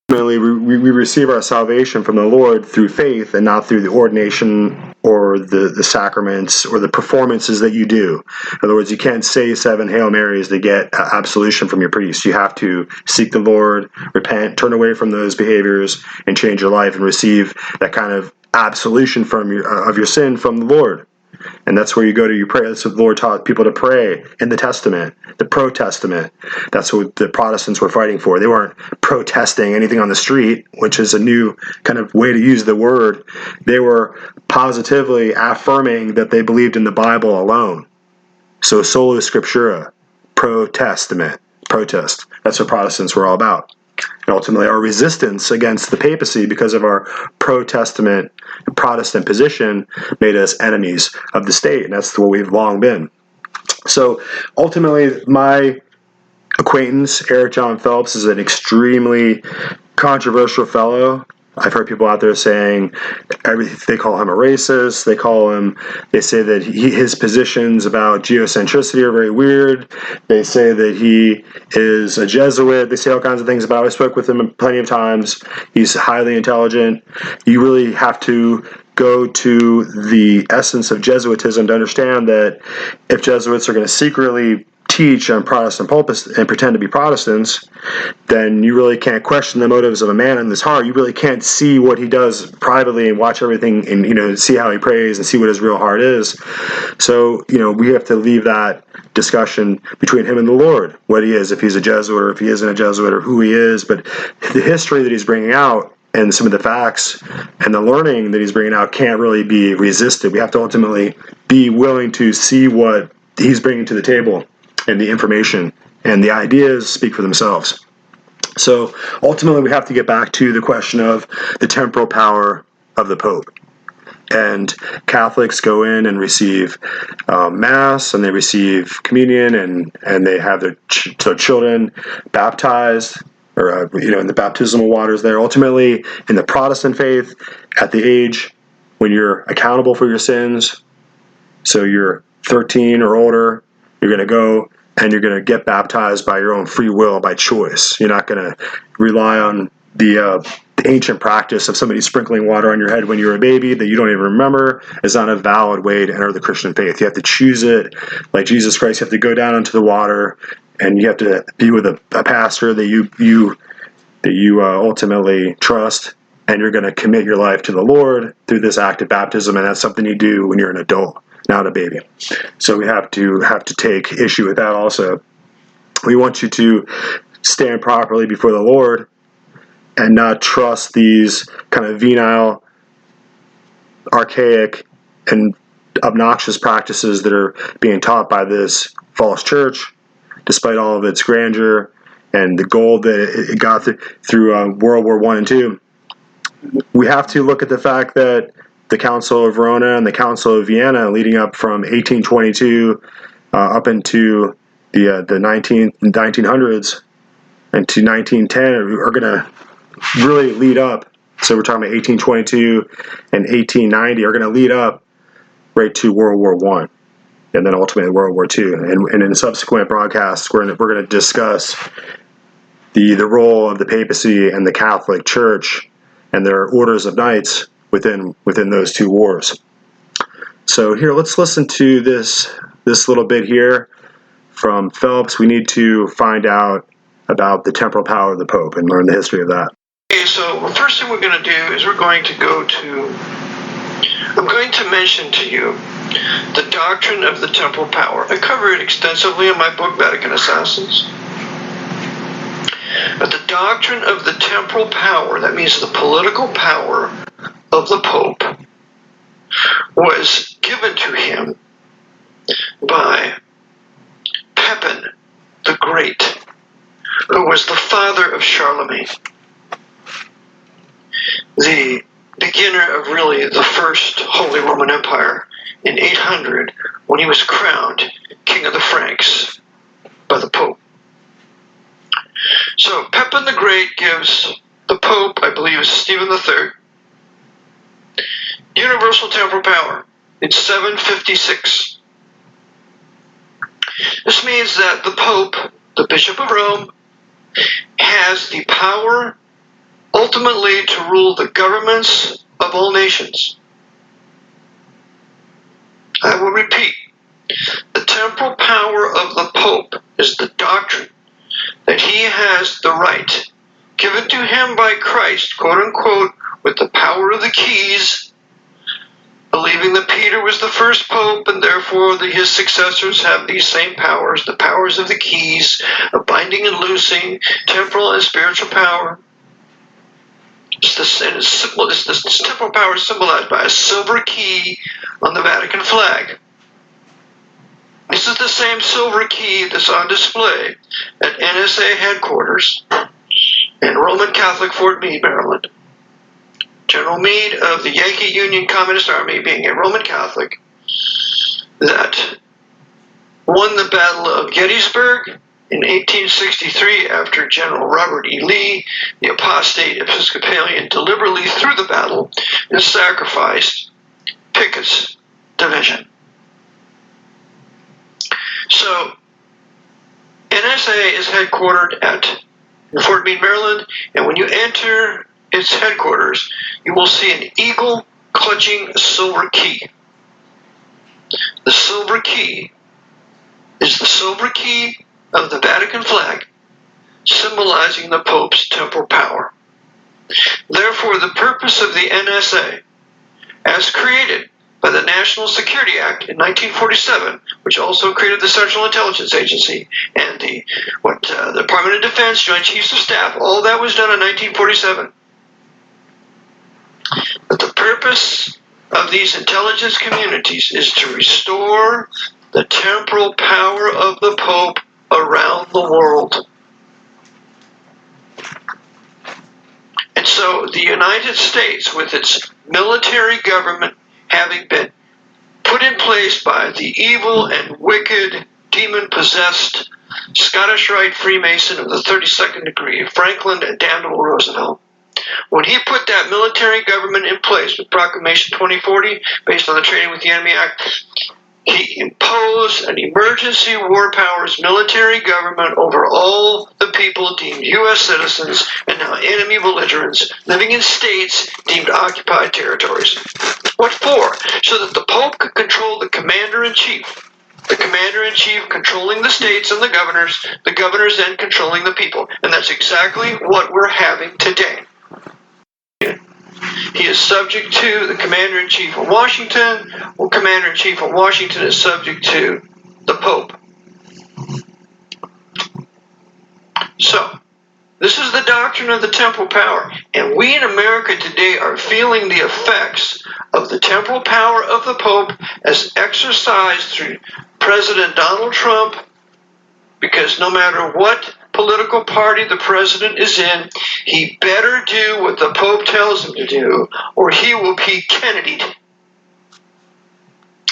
A: Ultimately, we receive our salvation from the Lord through faith and not through the ordination or the sacraments or the performances that you do. In other words, you can't say 7 Hail Marys to get absolution from your priest. You have to seek the Lord, repent, turn away from those behaviors, and change your life and receive that kind of absolution of your sin from the Lord. And that's where you go to, you pray. That's what the Lord taught people to pray in the Testament, the Pro-Testament. That's what the Protestants were fighting for. They weren't protesting anything on the street, which is a new kind of way to use the word. They were positively affirming that they believed in the Bible alone. So sola scriptura, Pro-Testament, protest. That's what Protestants were all about. And ultimately, our resistance against the papacy, because of our pro-Testament Protestant position, made us enemies of the state, and that's what we've long been. So ultimately, my acquaintance, Eric John Phelps, is an extremely controversial fellow. I've heard people out there saying they call him a racist. They say that his positions about geocentricity are very weird. They say that he is a Jesuit. They say all kinds of things about him. I spoke with him plenty of times. He's highly intelligent. You really have to go to the essence of Jesuitism to understand that if Jesuits are going to secretly teach on Protestant pulpits and pretend to be Protestants, then you really can't question the motives of a man in his heart. You really can't see what he does privately and watch everything and see how he prays and see what his real heart is. So we have to leave that discussion between him and the Lord, what he is, if he's a Jesuit or if he isn't a Jesuit, or who he is. But the history that he's bringing out and some of the facts and the learning that he's bringing out can't really be resisted. We have to ultimately be willing to see what he's bringing to the table, and the information and the ideas speak for themselves. So ultimately, we have to get back to the question of the temporal power of the Pope. And Catholics go in and receive Mass, and they receive communion, and they have their children baptized or in the baptismal waters there. Ultimately, in the Protestant faith, at the age when you're accountable for your sins, so you're 13 or older, you're going to go and you're going to get baptized by your own free will, by choice. You're not going to rely on the ancient practice of somebody sprinkling water on your head when you were a baby that you don't even remember. Is not a valid way to enter the Christian faith. You have to choose it. Like Jesus Christ, you have to go down into the water, and you have to be with a pastor that you ultimately trust, and you're going to commit your life to the Lord through this act of baptism, and that's something you do when you're an adult, not a baby. So we have to take issue with that also. We want you to stand properly before the Lord and not trust these kind of venile, archaic, and obnoxious practices that are being taught by this false church, despite all of its grandeur and the gold that it got through World War I and II. We have to look at the fact that the Council of Verona and the Council of Vienna, leading up from 1822 up into the 1900s and to 1910, are going to really lead up. So we're talking about 1822 and 1890 are going to lead up right to World War I, and then ultimately World War II. And in subsequent broadcasts, we're going to discuss the role of the papacy and the Catholic Church and their orders of knights within those two wars. So here, let's listen to this little bit here from Phelps. We need to find out about the temporal power of the Pope and learn the history of that.
G: Okay, so the first thing we're going to do is I'm going to mention to you the doctrine of the temporal power. I cover it extensively in my book, Vatican Assassins. But the doctrine of the temporal power, that means the political power of the Pope, was given to him by Pepin the Great, who was the father of Charlemagne, the beginner of really the first Holy Roman Empire in 800, when he was crowned King of the Franks by the Pope. So Pepin the Great gives the Pope, I believe it's Stephen III, universal temporal power in 756. This means that the Pope, the Bishop of Rome, has the power ultimately to rule the governments of all nations. I will repeat, the temporal power of the Pope is the doctrine that he has the right given to him by Christ, quote unquote, with the power of the keys, believing that Peter was the first Pope and therefore his successors have these same powers, the powers of the keys, of binding and loosing, temporal and spiritual power. This temporal power is symbolized by a silver key on the Vatican flag. This is the same silver key that's on display at NSA headquarters in Roman Catholic Fort Meade, Maryland. General Meade of the Yankee Union Communist Army, being a Roman Catholic, that won the Battle of Gettysburg in 1863 after General Robert E. Lee, the apostate Episcopalian, deliberately threw the battle and sacrificed Pickett's division. So, NSA is headquartered at Fort Meade, Maryland, and when you enter its headquarters, you will see an eagle clutching a silver key. The silver key is the silver key of the Vatican flag, symbolizing the Pope's temporal power. Therefore, the purpose of the NSA, as created by the National Security Act in 1947, which also created the Central Intelligence Agency and the Department of Defense, Joint Chiefs of Staff, all that was done in 1947. But the purpose of these intelligence communities is to restore the temporal power of the Pope around the world. And so the United States, with its military government having been put in place by the evil and wicked, demon-possessed Scottish Rite Freemason of the 32nd degree, Franklin Delano Roosevelt. When he put that military government in place with Proclamation 2040, based on the Trading with the Enemy Act, he imposed an emergency war powers military government over all the people deemed U.S. citizens and now enemy belligerents living in states deemed occupied territories. What for? So that the Pope could control the commander-in-chief. The commander-in-chief controlling the states and the governors then controlling the people. And that's exactly what we're having today. He is subject to the Commander-in-Chief of Washington, or Commander-in-Chief of Washington is subject to the Pope. So, this is the doctrine of the temporal power, and we in America today are feeling the effects of the temporal power of the Pope as exercised through President Donald Trump, because no matter what political party the president is in, he better do what the Pope tells him to do, or he will be Kennedy'd.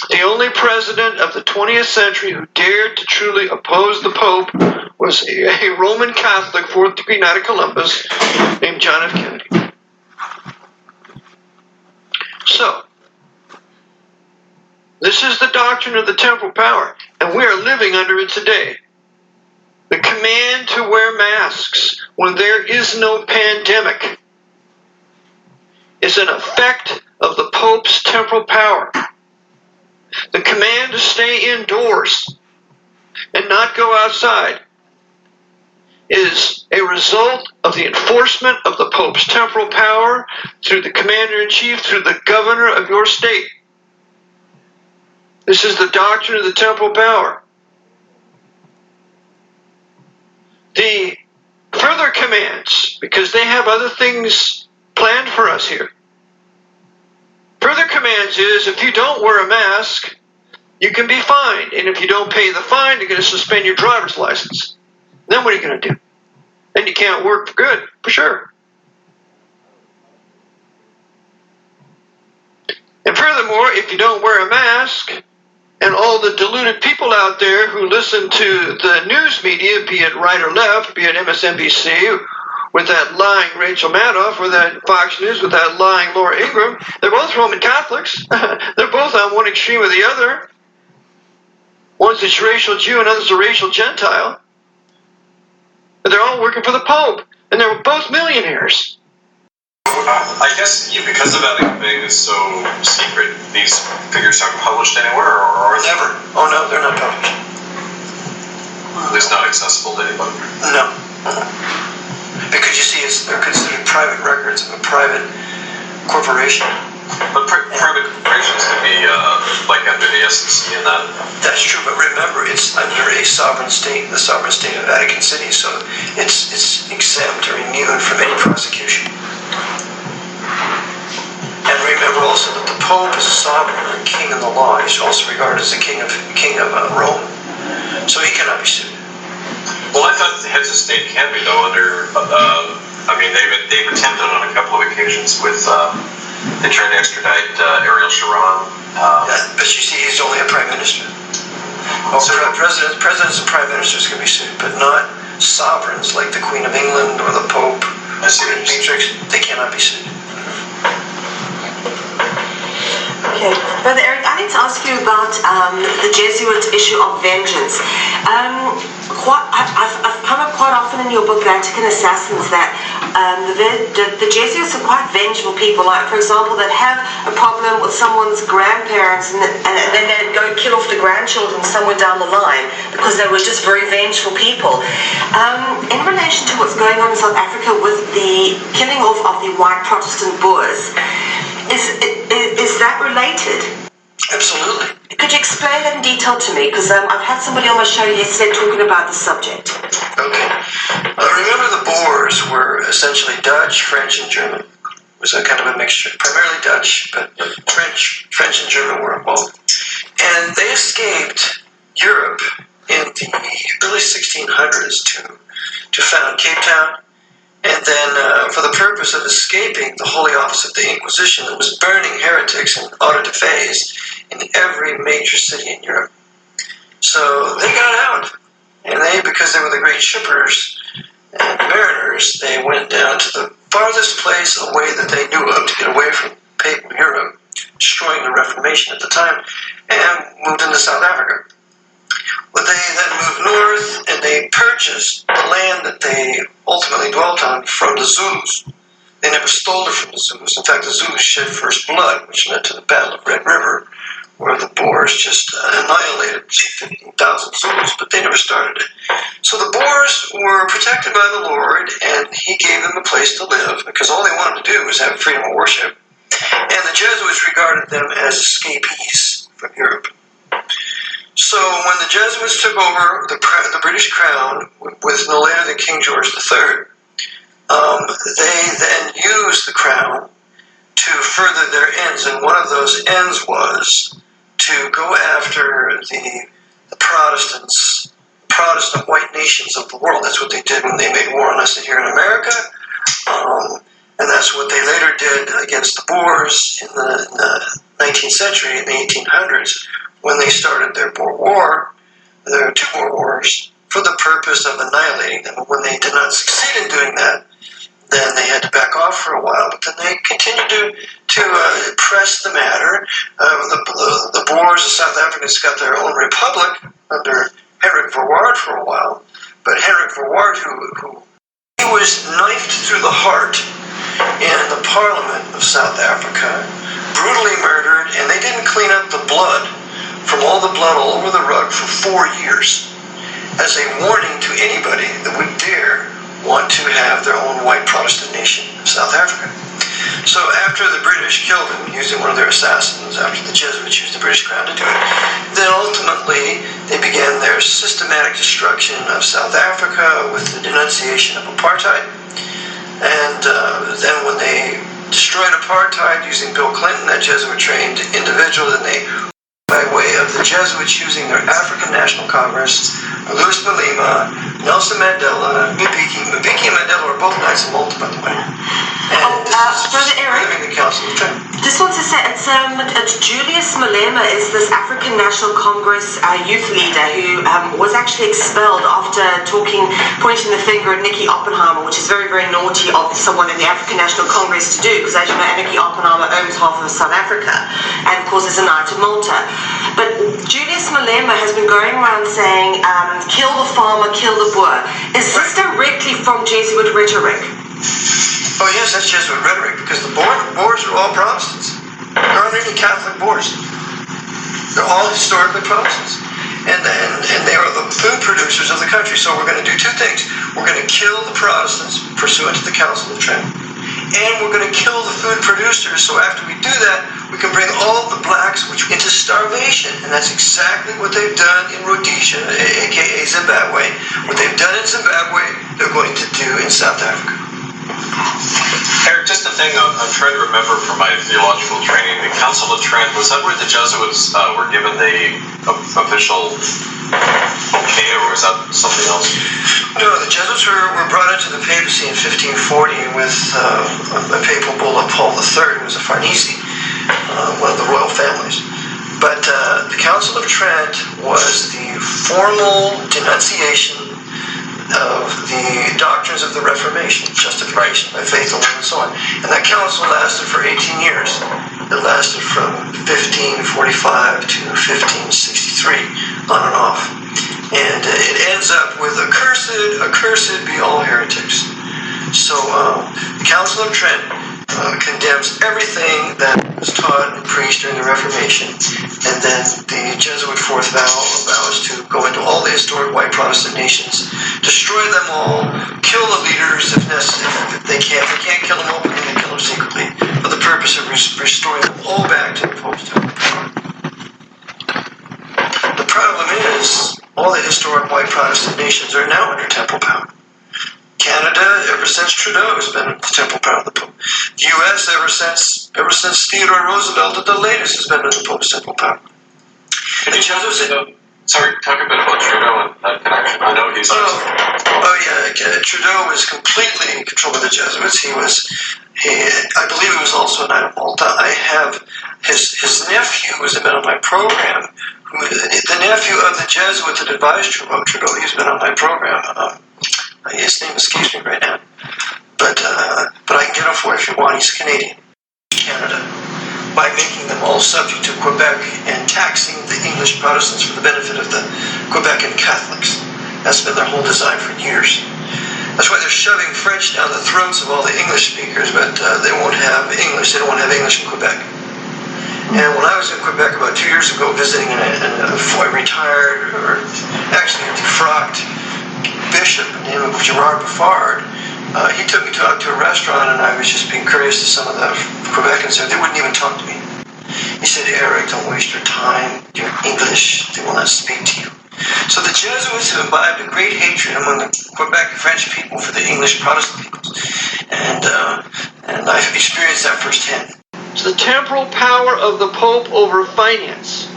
G: The only president of the 20th century who dared to truly oppose the Pope was a Roman Catholic, fourth degree knight of Columbus, named John F. Kennedy. So, this is the doctrine of the temporal power, and we are living under it today. The command to wear masks when there is no pandemic is an effect of the Pope's temporal power. The command to stay indoors and not go outside is a result of the enforcement of the Pope's temporal power through the commander-in-chief, through the governor of your state. This is the doctrine of the temporal power. The further commands, because they have other things planned for us here. Further commands is, if you don't wear a mask, you can be fined. And if you don't pay the fine, they're going to suspend your driver's license. Then what are you going to do? Then you can't work for good, for sure. And furthermore, if you don't wear a mask, and all the deluded people out there who listen to the news media, be it right or left, be it MSNBC, with that lying Rachel Maddow, or that Fox News with that lying Laura Ingraham, they're both Roman Catholics. They're both on one extreme or the other. One's a racial Jew and others a racial Gentile. But they're all working for the Pope, and they're both millionaires.
H: I guess because the Vatican is so secret, these figures aren't published anywhere, or are they?
G: Never. Oh no, they're not published.
H: It's not accessible to anybody?
G: No. Because you see, they're considered private records of a private corporation.
H: But private corporations can be like under the SEC and that.
G: That's true, but remember, it's under a sovereign state, the sovereign state of Vatican City, so it's exempt or immune from any prosecution. And remember also that the Pope is a sovereign or a king in the law. He's also regarded as the king of Rome, so he cannot be sued.
H: Well, I thought the heads of state can be, though, under. I mean, they've attempted on a couple of occasions with. They tried to extradite Ariel Sharon.
G: Yeah, but you see, he's only a prime minister. So presidents and prime ministers can be sued, but not sovereigns like the Queen of England or the Pope.
H: I see what you're saying.
G: They cannot be sued.
I: Okay, Brother Eric, I need to ask you about the Jesuit issue of vengeance. I've come up quite often in your book, Vatican Assassins, that the Jesuits are quite vengeful people. Like, for example, that have a problem with someone's grandparents and then they go kill off the grandchildren somewhere down the line because they were just very vengeful people. In relation to what's going on in South Africa with the killing off of the white Protestant Boers, is that related?
G: Absolutely.
I: Could you explain that in detail to me? Because I've had somebody on my show yesterday talking about the subject.
G: Okay. Remember, the Boers were essentially Dutch, French, and German. It was a kind of a mixture. Primarily Dutch, but French and German were involved. And they escaped Europe in the early 1600s to found Cape Town. And then, for the purpose of escaping the Holy Office of the Inquisition that was burning heretics and auto de fe's in every major city in Europe. So they got out, and because they were the great shippers and mariners, they went down to the farthest place away that they knew of to get away from papal Europe, destroying the Reformation at the time, and moved into South Africa. But they then moved north, and they purchased the land that they ultimately dwelt on from the Zulus. They never stole it from the Zulus. In fact, the Zulus shed first blood, which led to the Battle of Red River, where the Boers just annihilated 15,000 Zulus, but they never started it. So the Boers were protected by the Lord, and he gave them a place to live, because all they wanted to do was have freedom of worship. And the Jesuits regarded them as escapees from Europe. So when the Jesuits took over the British crown with no later than King George III, they then used the crown to further their ends, and one of those ends was to go after the Protestant white nations of the world. That's what they did when they made war on us here in America, and that's what they later did against the Boers in the 19th century, in the 1800s, when they started their Boer War, their two Boer Wars, for the purpose of annihilating them. And when they did not succeed in doing that, then they had to back off for a while, but then they continued to press the matter. The Boers, the South Africans, got their own republic under Hendrik Verwoerd for a while, but Hendrik Verwoerd, who he was knifed through the heart in the Parliament of South Africa, brutally murdered, and they didn't clean up the blood from all the blood all over the rug for 4 years as a warning to anybody that would dare want to have their own white Protestant nation of South Africa. So after the British killed him using one of their assassins, after the Jesuits used the British crown to do it, then ultimately they began their systematic destruction of South Africa with the denunciation of apartheid. And then when they destroyed apartheid using Bill Clinton, that Jesuit-trained individual, then they, by way of the Jesuits using their African National Congress, Louis Malema, Nelson Mandela, Mbeki and Mandela were both Knights of Malta, by the way. And
I: Brother Eric,
G: the Council of Trent.
I: just want to say, it's Julius Malema is this African National Congress youth leader who was actually expelled after pointing the finger at Nicky Oppenheimer, which is very, very naughty of someone in the African National Congress to do, because as you know, Nicky Oppenheimer owns half of South Africa, and of course is a Knight of Malta. But Julius Malema has been going around saying, kill the farmer, kill the Boer. Is this directly from Jesuit rhetoric?
G: Oh yes, that's Jesuit rhetoric, because the Boers are all Protestants. There aren't any Catholic Boers. They're all historically Protestants. And they are the food producers of the country. So we're going to do two things. We're going to kill the Protestants pursuant to the Council of Trent. And we're going to kill the food producers. So after we do that, we can bring all the blacks into starvation. And that's exactly what they've done in Rhodesia, aka Zimbabwe. What they've done in Zimbabwe, they're going to do in South Africa.
H: Eric, just a thing I'm trying to remember from my theological training. The Council of Trent, was that where the Jesuits were given the official okay, or was that something else?
G: No, the Jesuits were brought into the papacy in 1540 with a papal bull of Paul III, who was a Farnese, one of the royal families. But the Council of Trent was the formal denunciation of the doctrines of the Reformation, justification by faith alone and so on. And that council lasted for 18 years. It lasted from 1545 to 1563, on and off. And it ends up with accursed be all heretics. So the Council of Trent condemns everything that was taught and preached during the Reformation, and then the Jesuit fourth vow allows to go into all the historic white Protestant nations, destroy them all, kill the leaders if necessary. If they can't kill them openly, they kill them secretly, for the purpose of restoring them all back to the post-temple power. The problem is, all the historic white Protestant nations are now under temple power. Canada, ever since Trudeau, has been the temple power of the Pope. The U.S., ever since Theodore Roosevelt at the latest, has been under the Pope's temple power.
H: Sorry, talk a bit about Trudeau and that connection. I know he's...
G: Trudeau was completely controlled by the Jesuits. I believe he was also a Knight of Malta. I have his nephew, who was been on my program, the nephew of the Jesuit that advised Trudeau. He's been on my program. His name escapes me right now. But I can get him for you if you want. He's Canadian. Canada. By making them all subject to Quebec and taxing the English Protestants for the benefit of the Quebecan Catholics. That's been their whole design for years. That's why they're shoving French down the throats of all the English speakers, but they won't have English. They don't want to have English in Quebec. And when I was in Quebec about 2 years ago visiting a retired, or actually a defrocked bishop named Gerard Buffard, he took me out to a restaurant, and I was just being courteous to some of the Quebecans there. They wouldn't even talk to me. He said, "Eric, don't waste your time. You're English. They will not speak to you." So the Jesuits have imbibed a great hatred among the Quebec French people for the English Protestant people. And I've experienced that firsthand.
B: So the temporal power of the Pope over finance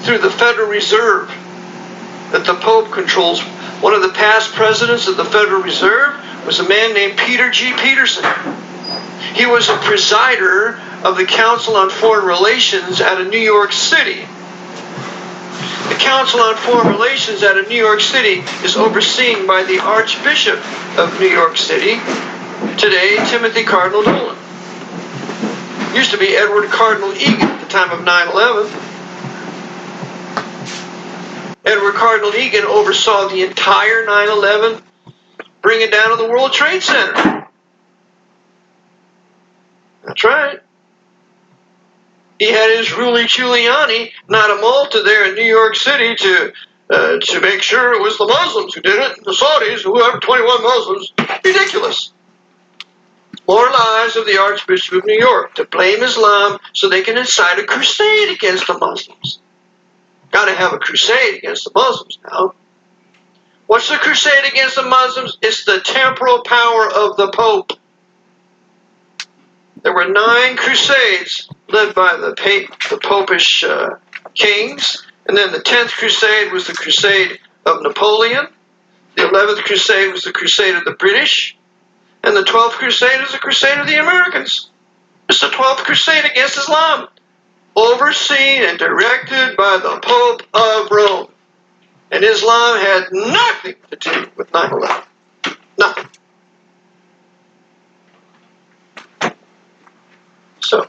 B: through the Federal Reserve that the Pope controls. One of the past presidents of the Federal Reserve was a man named Peter G. Peterson. He was a presider of the Council on Foreign Relations out of New York City. The Council on Foreign Relations out of New York City is overseen by the Archbishop of New York City, today Timothy Cardinal Dolan. Used to be Edward Cardinal Egan at the time of 9/11. Edward Cardinal Egan oversaw the entire 9/11, bring it down to the World Trade Center. That's right. He had his Rudy Giuliani, Knight of Malta, there in New York City to make sure it was the Muslims who did it, the Saudis, whoever, 21 Muslims. Ridiculous. More lies of the Archbishop of New York to blame Islam so they can incite a crusade against the Muslims. Got to have a crusade against the Muslims now. What's the crusade against the Muslims? It's the temporal power of the Pope. There were 9 crusades led by the Popish kings, and then the 10th crusade was the crusade of Napoleon, the 11th crusade was the crusade of the British, and the 12th crusade is the crusade of the Americans. It's the 12th crusade against Islam, overseen and directed by the Pope of Rome. And Islam had nothing to do with 9/11. Nothing. So,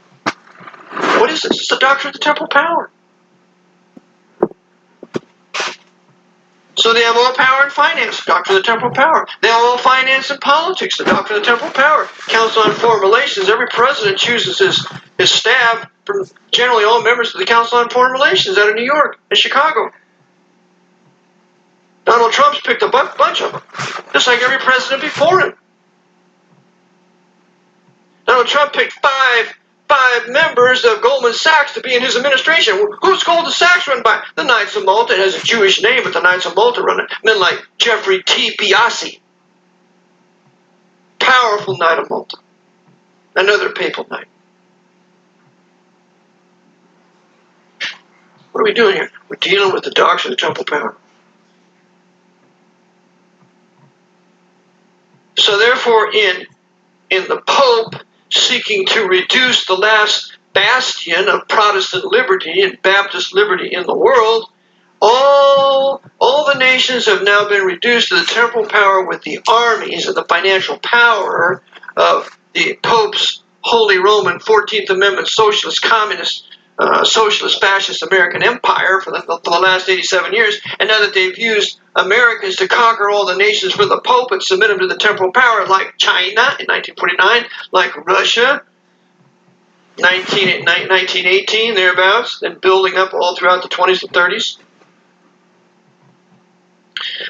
B: what is this? It's the doctrine of the temporal power. So they have all power in finance, the doctrine of the temporal power. They have all finance and politics, the doctrine of the temporal power. Council on Foreign Relations, every president chooses his staff from generally all members of the Council on Foreign Relations out of New York and Chicago. Donald Trump's picked a bunch of them, just like every president before him. Donald Trump picked five members of Goldman Sachs to be in his administration. Who's Goldman Sachs run by? The Knights of Malta. It has a Jewish name, but the Knights of Malta run it. Men like Jeffrey T. Biasi. Powerful Knight of Malta. Another papal knight. What are we doing here? We're dealing with the doctrine of temporal power. So therefore, in the Pope seeking to reduce the last bastion of Protestant liberty and Baptist liberty in the world, all the nations have now been reduced to the temporal power with the armies and the financial power of the Pope's Holy Roman 14th Amendment Socialist Communist Socialist Fascist American Empire for the last 87 years, and now that they've used Americans to conquer all the nations for the Pope and submit them to the temporal power, like China in 1949, like Russia 1918, thereabouts, and building up all throughout the 20s and 30s,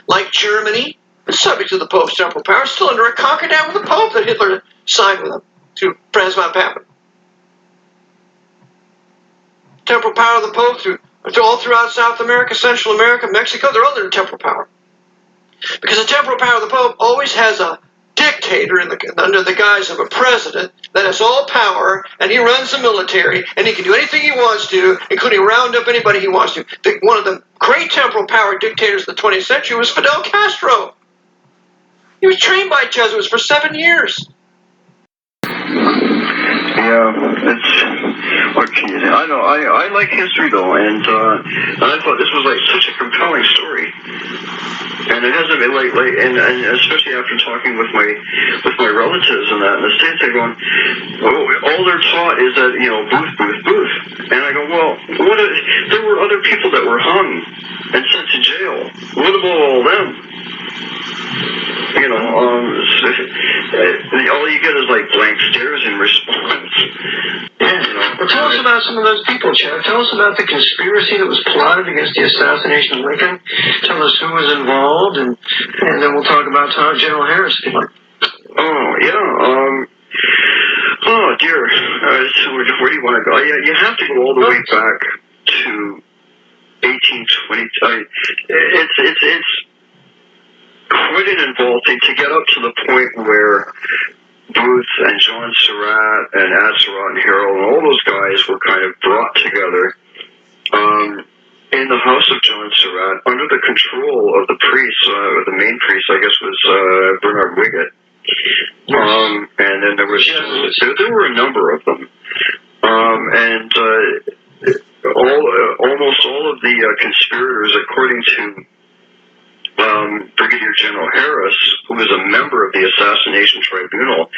B: like Germany, subject to the Pope's temporal power, still under a concordat with the Pope that Hitler signed with him through Franz von Papen. Temporal power of the Pope through all throughout South America, Central America, Mexico, they're under the temporal power. Because the temporal power of the Pope always has a dictator under the guise of a president that has all power, and he runs the military, and he can do anything he wants to, including round up anybody he wants to. One of the great temporal power dictators of the 20th century was Fidel Castro.
G: He was trained by Jesuits for 7 years.
J: Yeah, it's okay. I know. I like history though, and I thought this was like such a compelling story. And it hasn't been and especially after talking with my relatives and that in the States, they're going, oh, all they're taught is that, you know, booth. And I go, well, there were other people that were hung and sent to jail. What about all them? You know, all you get is like blank stares in response.
G: Yeah. Well, tell us about some of those people, Chad. Tell us about the conspiracy that was plotted against the assassination of Lincoln. Tell us who was involved, and then we'll talk about General Harris.
J: Oh, yeah. Oh, dear. So where do you want to go? Yeah, you have to go all the way back to 1820. It's quite an involved thing to get up to the point where Booth and John Surratt and Surratt and Harold and all those guys were kind of brought together in the house of John Surratt under the control of the priest, the main priest, I guess, was Bernard Wiggett. And then there were a number of them. And almost all of the conspirators, according to Brigadier General Harris, who was a member of the Assassination Tribunal,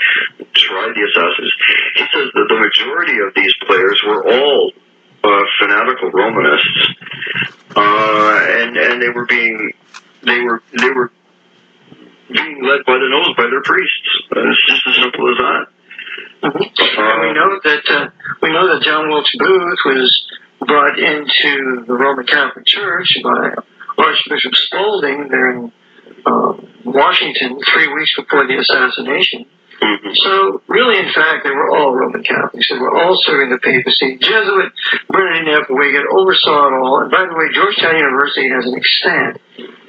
J: tried the assassins. He says that the majority of these players were all fanatical Romanists, and they were being led by the nose by their priests. It's just as simple as that.
G: And we know that John Wilkes Booth was brought into the Roman Catholic Church by Archbishop Spalding there in Washington 3 weeks before the assassination. So, really, in fact, they were all Roman Catholics. They were all serving the papacy. Jesuit Bernardine F. Wiggett oversaw it all. And by the way, Georgetown University has an extant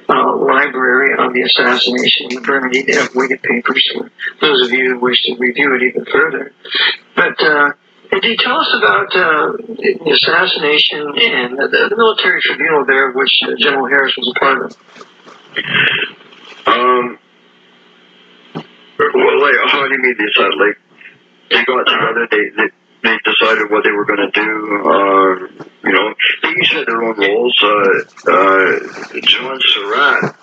G: library on the assassination, the Bernardine F. Wiggett papers, for those of you who wish to review it even further. But, indeed, tell us about the assassination and the military tribunal there, of which General Harris was a part of.
J: Well, like, how do you mean they decided? Like, they got together, they decided what they were going to do. You know, they each had their own roles. John Surratt,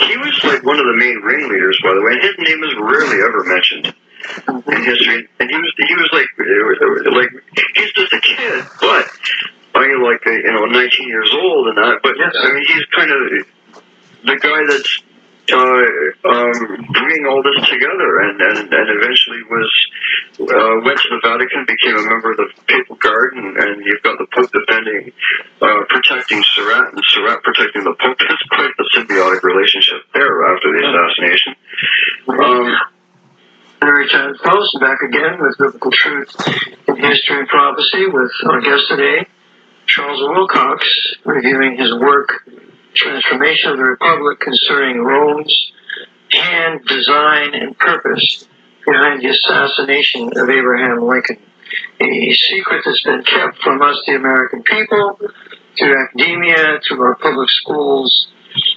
J: he was like one of the main ringleaders, by the way. And his name is rarely ever mentioned in history. And he was like he's just a kid, but I mean, like 19 years old and that. But I mean, he's kind of the guy that's bringing all this together, and eventually went to the Vatican, became a member of the Papal Guard, and you've got the Pope protecting Surratt, and Surratt protecting the Pope. It's quite a symbiotic relationship there after the assassination.
G: Larry Chad Post back again with Biblical Truth in History and Prophecy with our guest today, Charles Wilcox, reviewing his work, Transformation of the Republic, concerning Rome's hand, design, and purpose behind the assassination of Abraham Lincoln. A secret that's been kept from us, the American people, through academia, through our public schools,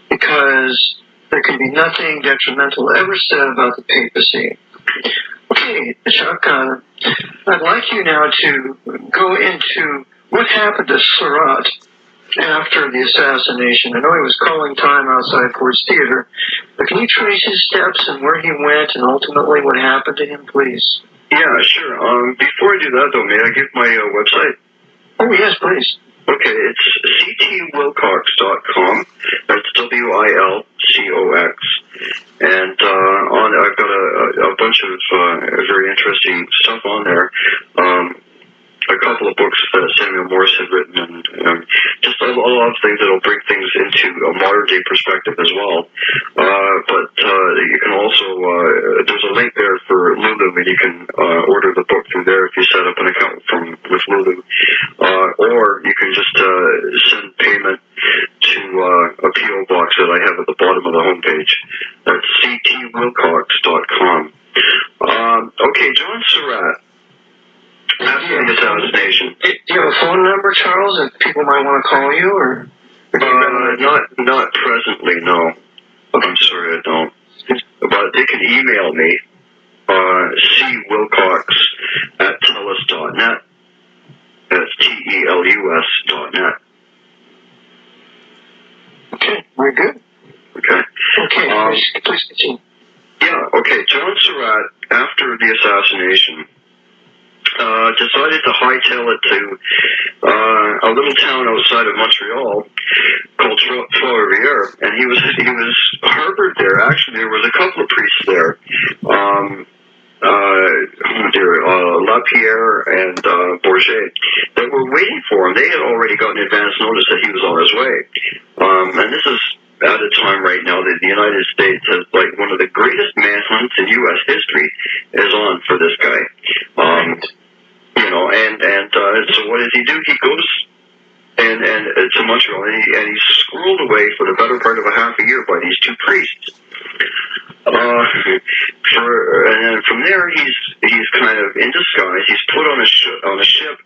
G: because there can be nothing detrimental ever said about the papacy. Okay, Chuck, I'd like you now to go into what happened to Surratt after the assassination. I know he was calling time outside Ford's Theater, but can you trace his steps and where he went and ultimately what happened to him, please?
J: Yeah, sure. Before I do that, though, may I give my website?
G: Oh, yes, please.
J: Okay, it's ctwilcox.com. That's WILCOX. And I've got a bunch of very interesting stuff on there. A couple of books that Samuel Morse had written, and just a lot of things that'll bring things into a modern day perspective as well. But you can also there's a link there for Lulu, and you can order the book through there if you set up an account with Lulu, or you can just send payment to a PO box that I have at the bottom of the homepage. That's ctwilcox.com. Okay, John Surratt. After the assassination.
G: Do you have a phone number, Charles, if people might want to call you, or
J: not presently, no. I'm sorry, I don't. but they can email me, cwilcox@telus.net. That's TELUS.net.
G: Okay, very good.
J: Okay.
G: Okay, please continue.
J: Yeah, okay. John Surratt, after the assassination, decided to hightail it to a little town outside of Montreal called Trois-Rivières, and he was harbored there. Actually, there was a couple of priests there. Lapierre and Bourget, that were waiting for him. They had already gotten advance notice that he was on his way. And this is at a time right now that the United States has, like, one of the greatest manhunts in U.S. history is on for this guy. So what does he do? He goes and to Montreal, and he's squirreled away for the better part of a half a year by these two priests. And then from there, he's kind of in disguise. He's put on a ship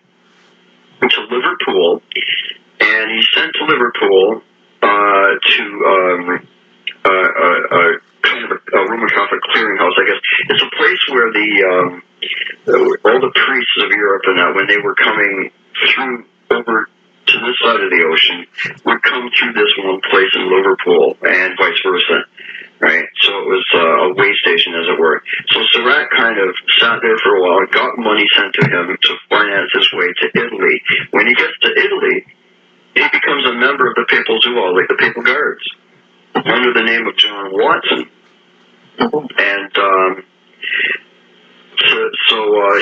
J: to Liverpool, and he's sent to Liverpool to kind of a Roman Catholic clearinghouse, I guess. It's a place where all the priests of Europe and that, when they were coming through over to this side of the ocean, would come through this one place in Liverpool, and vice versa. Right, so it was a way station, as it were. So Surratt kind of sat there for a while, got money sent to him to finance his way to Italy. When he gets to Italy, he becomes a member of the Papal Zoology, like the Papal Guards, under the name of John Watson. And so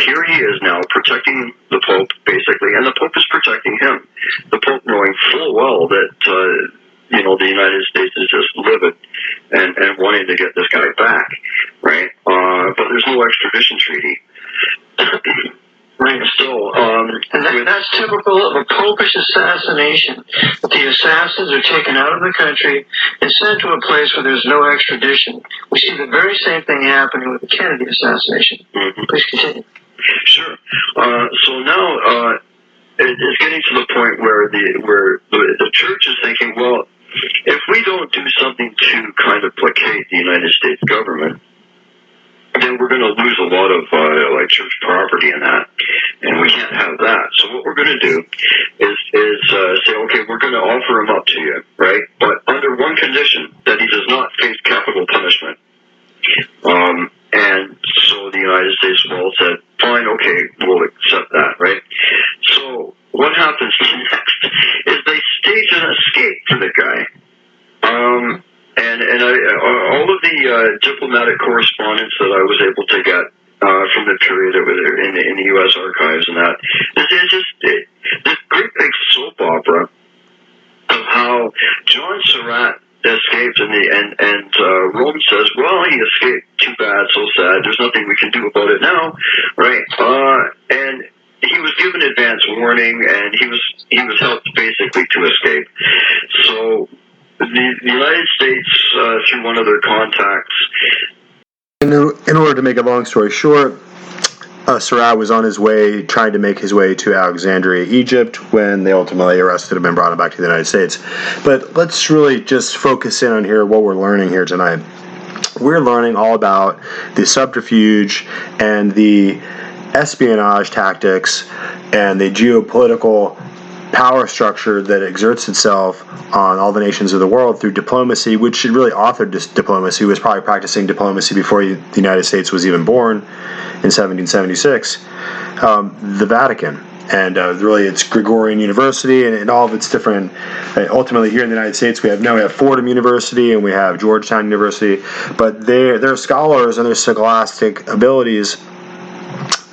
J: here he is now, protecting the Pope, basically, and the Pope is protecting him. The Pope knowing full well that the United States is just livid and wanting to get this guy back, right? But there's no extradition treaty.
G: Right.
J: So,
G: and that's typical of a popish assassination. The assassins are taken out of the country and sent to a place where there's no extradition. We see the very same thing happening with the Kennedy assassination. Mm-hmm. Please continue.
J: Sure. So now it's getting to the point where the church is thinking, well, if we don't do something to kind of placate the United States government, then we're going to lose a lot of church property in that, and we can't have that. So what we're going to do is say, okay, we're going to offer him up to you, right? But under one condition, that he does not face capital punishment. And so the United States said, fine, okay, we'll accept that, right? So what happens next is they stage an escape for the guy. And all of the diplomatic correspondence that I was able to get from the period in the U.S. archives and that, it's just this great big soap opera of how John Surratt escaped, and Rome says, well, he escaped. Too bad, so sad. There's nothing we can do about it now, right? And he was given advance warning, and he was helped basically to escape. So the United States, through one of their contacts.
A: In order to make a long story short, Surratt was on his way, trying to make his way to Alexandria, Egypt, when they ultimately arrested him and brought him back to the United States. But let's really just focus in on here what we're learning here tonight. We're learning all about the subterfuge and the espionage tactics and the geopolitical power structure that exerts itself on all the nations of the world through diplomacy, which should really authored this diplomacy, was probably practicing diplomacy before the United States was even born in 1776, the Vatican. And really it's Gregorian University and all of its different, ultimately here in the United States we have Fordham University and we have Georgetown University, but their scholars and their scholastic abilities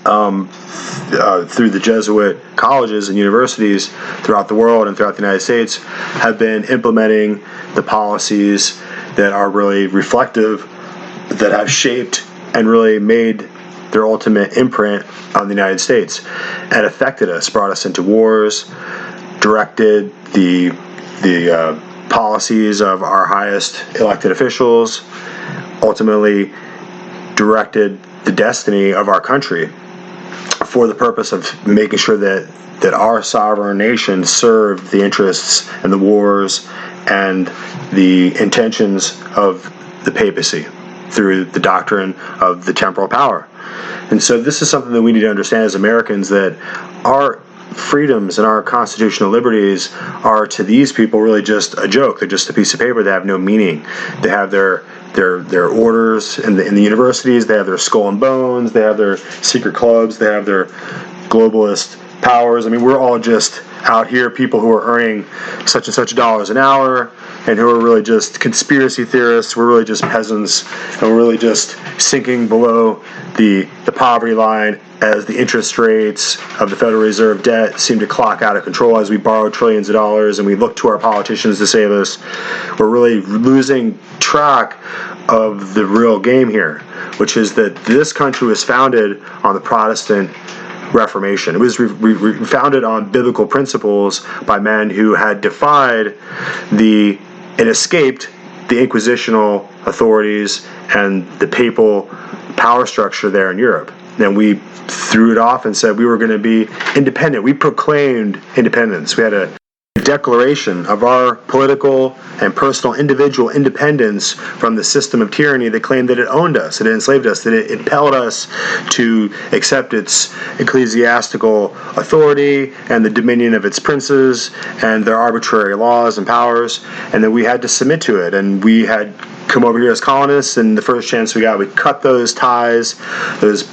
A: through the Jesuit colleges and universities throughout the world and throughout the United States have been implementing the policies that are really reflective, that have shaped and really made their ultimate imprint on the United States and affected us, brought us into wars, directed the policies of our highest elected officials, ultimately directed the destiny of our country for the purpose of making sure that our sovereign nation served the interests and the wars and the intentions of the papacy. through the doctrine of the temporal power. And so this is something that we need to understand as Americans, that our freedoms and our constitutional liberties are to these people really just a joke. They're just a piece of paper. They have no meaning. They have their orders in the universities. They have their skull and bones. They have their secret clubs. They have their globalist powers. I mean, we're all just out here, people who are earning such and such dollars an hour, and who are really just conspiracy theorists. We're really just peasants, and we're really just sinking below the poverty line as the interest rates of the Federal Reserve debt seem to clock out of control as we borrow trillions of dollars and we look to our politicians to save us. We're really losing track of the real game here, which is that this country was founded on the Protestant Reformation. It was founded on biblical principles by men who had defied and escaped the inquisitional authorities and the papal power structure there in Europe. Then we threw it off and said we were going to be independent. We proclaimed independence. We had a declaration of our political and personal individual independence from the system of tyranny that claimed that it owned us, that it enslaved us, that it impelled us to accept its ecclesiastical authority and the dominion of its princes and their arbitrary laws and powers, and that we had to submit to it. And we had come over here as colonists, and the first chance we got, we cut those ties, those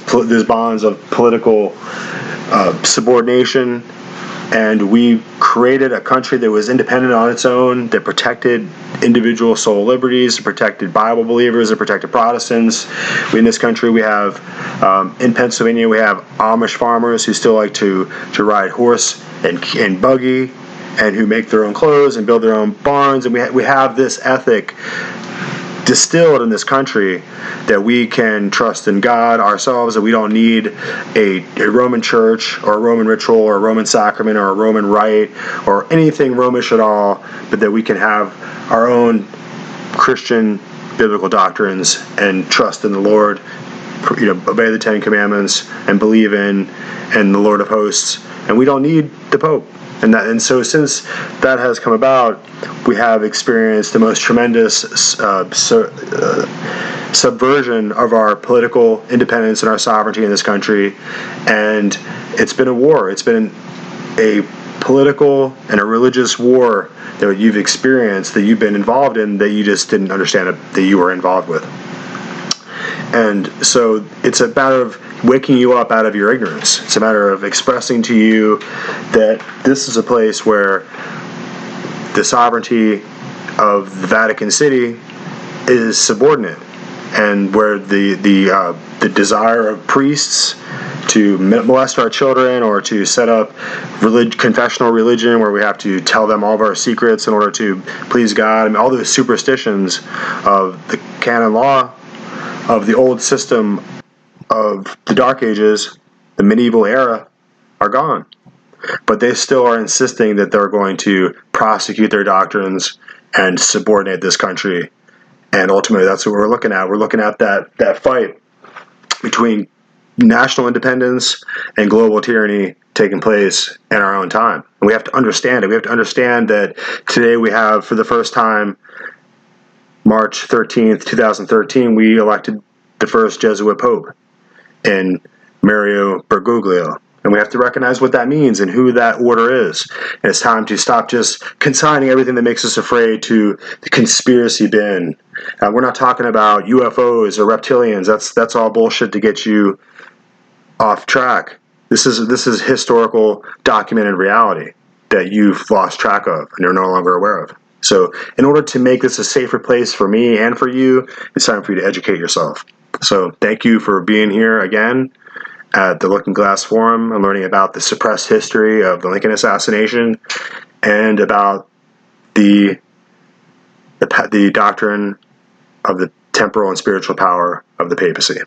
A: bonds of political subordination, and we created a country that was independent on its own, that protected individual soul liberties, that protected Bible believers, that protected Protestants. In this country, we have, in Pennsylvania, we have Amish farmers who still like to ride horse and buggy, and who make their own clothes and build their own barns. And we have this ethic distilled in this country that we can trust in God ourselves, that we don't need a Roman church or a Roman ritual or a Roman sacrament or a Roman rite or anything Romish at all, but that we can have our own Christian biblical doctrines and trust in the Lord, obey the Ten Commandments and believe in the Lord of hosts. And we don't need the Pope. And so since that has come about, we have experienced the most tremendous subversion of our political independence and our sovereignty in this country. And it's been a war. It's been a political and a religious war that you've experienced, that you've been involved in, that you just didn't understand that you were involved with. And so it's a matter of waking you up out of your ignorance. It's a matter of expressing to you that this is a place where the sovereignty of the Vatican City is subordinate, and where the desire of priests to molest our children or to set up confessional religion where we have to tell them all of our secrets in order to please God, I mean, all those superstitions of the canon law of the old system of the Dark Ages, the medieval era, are gone. But they still are insisting that they're going to prosecute their doctrines and subordinate this country. And ultimately, that's what we're looking at. We're looking at that fight between national independence and global tyranny taking place in our own time. And we have to understand it. We have to understand that today we have, for the first time, March 13th, 2013, we elected the first Jesuit Pope in Mario Bergoglio. And we have to recognize what that means and who that order is. And it's time to stop just consigning everything that makes us afraid to the conspiracy bin. We're not talking about UFOs or reptilians. That's all bullshit to get you off track. This is historical, documented reality that you've lost track of and you're no longer aware of. So in order to make this a safer place for me and for you, it's time for you to educate yourself. So thank you for being here again at the Looking Glass Forum and learning about the suppressed history of the Lincoln assassination and about the doctrine of the temporal and spiritual power of the papacy.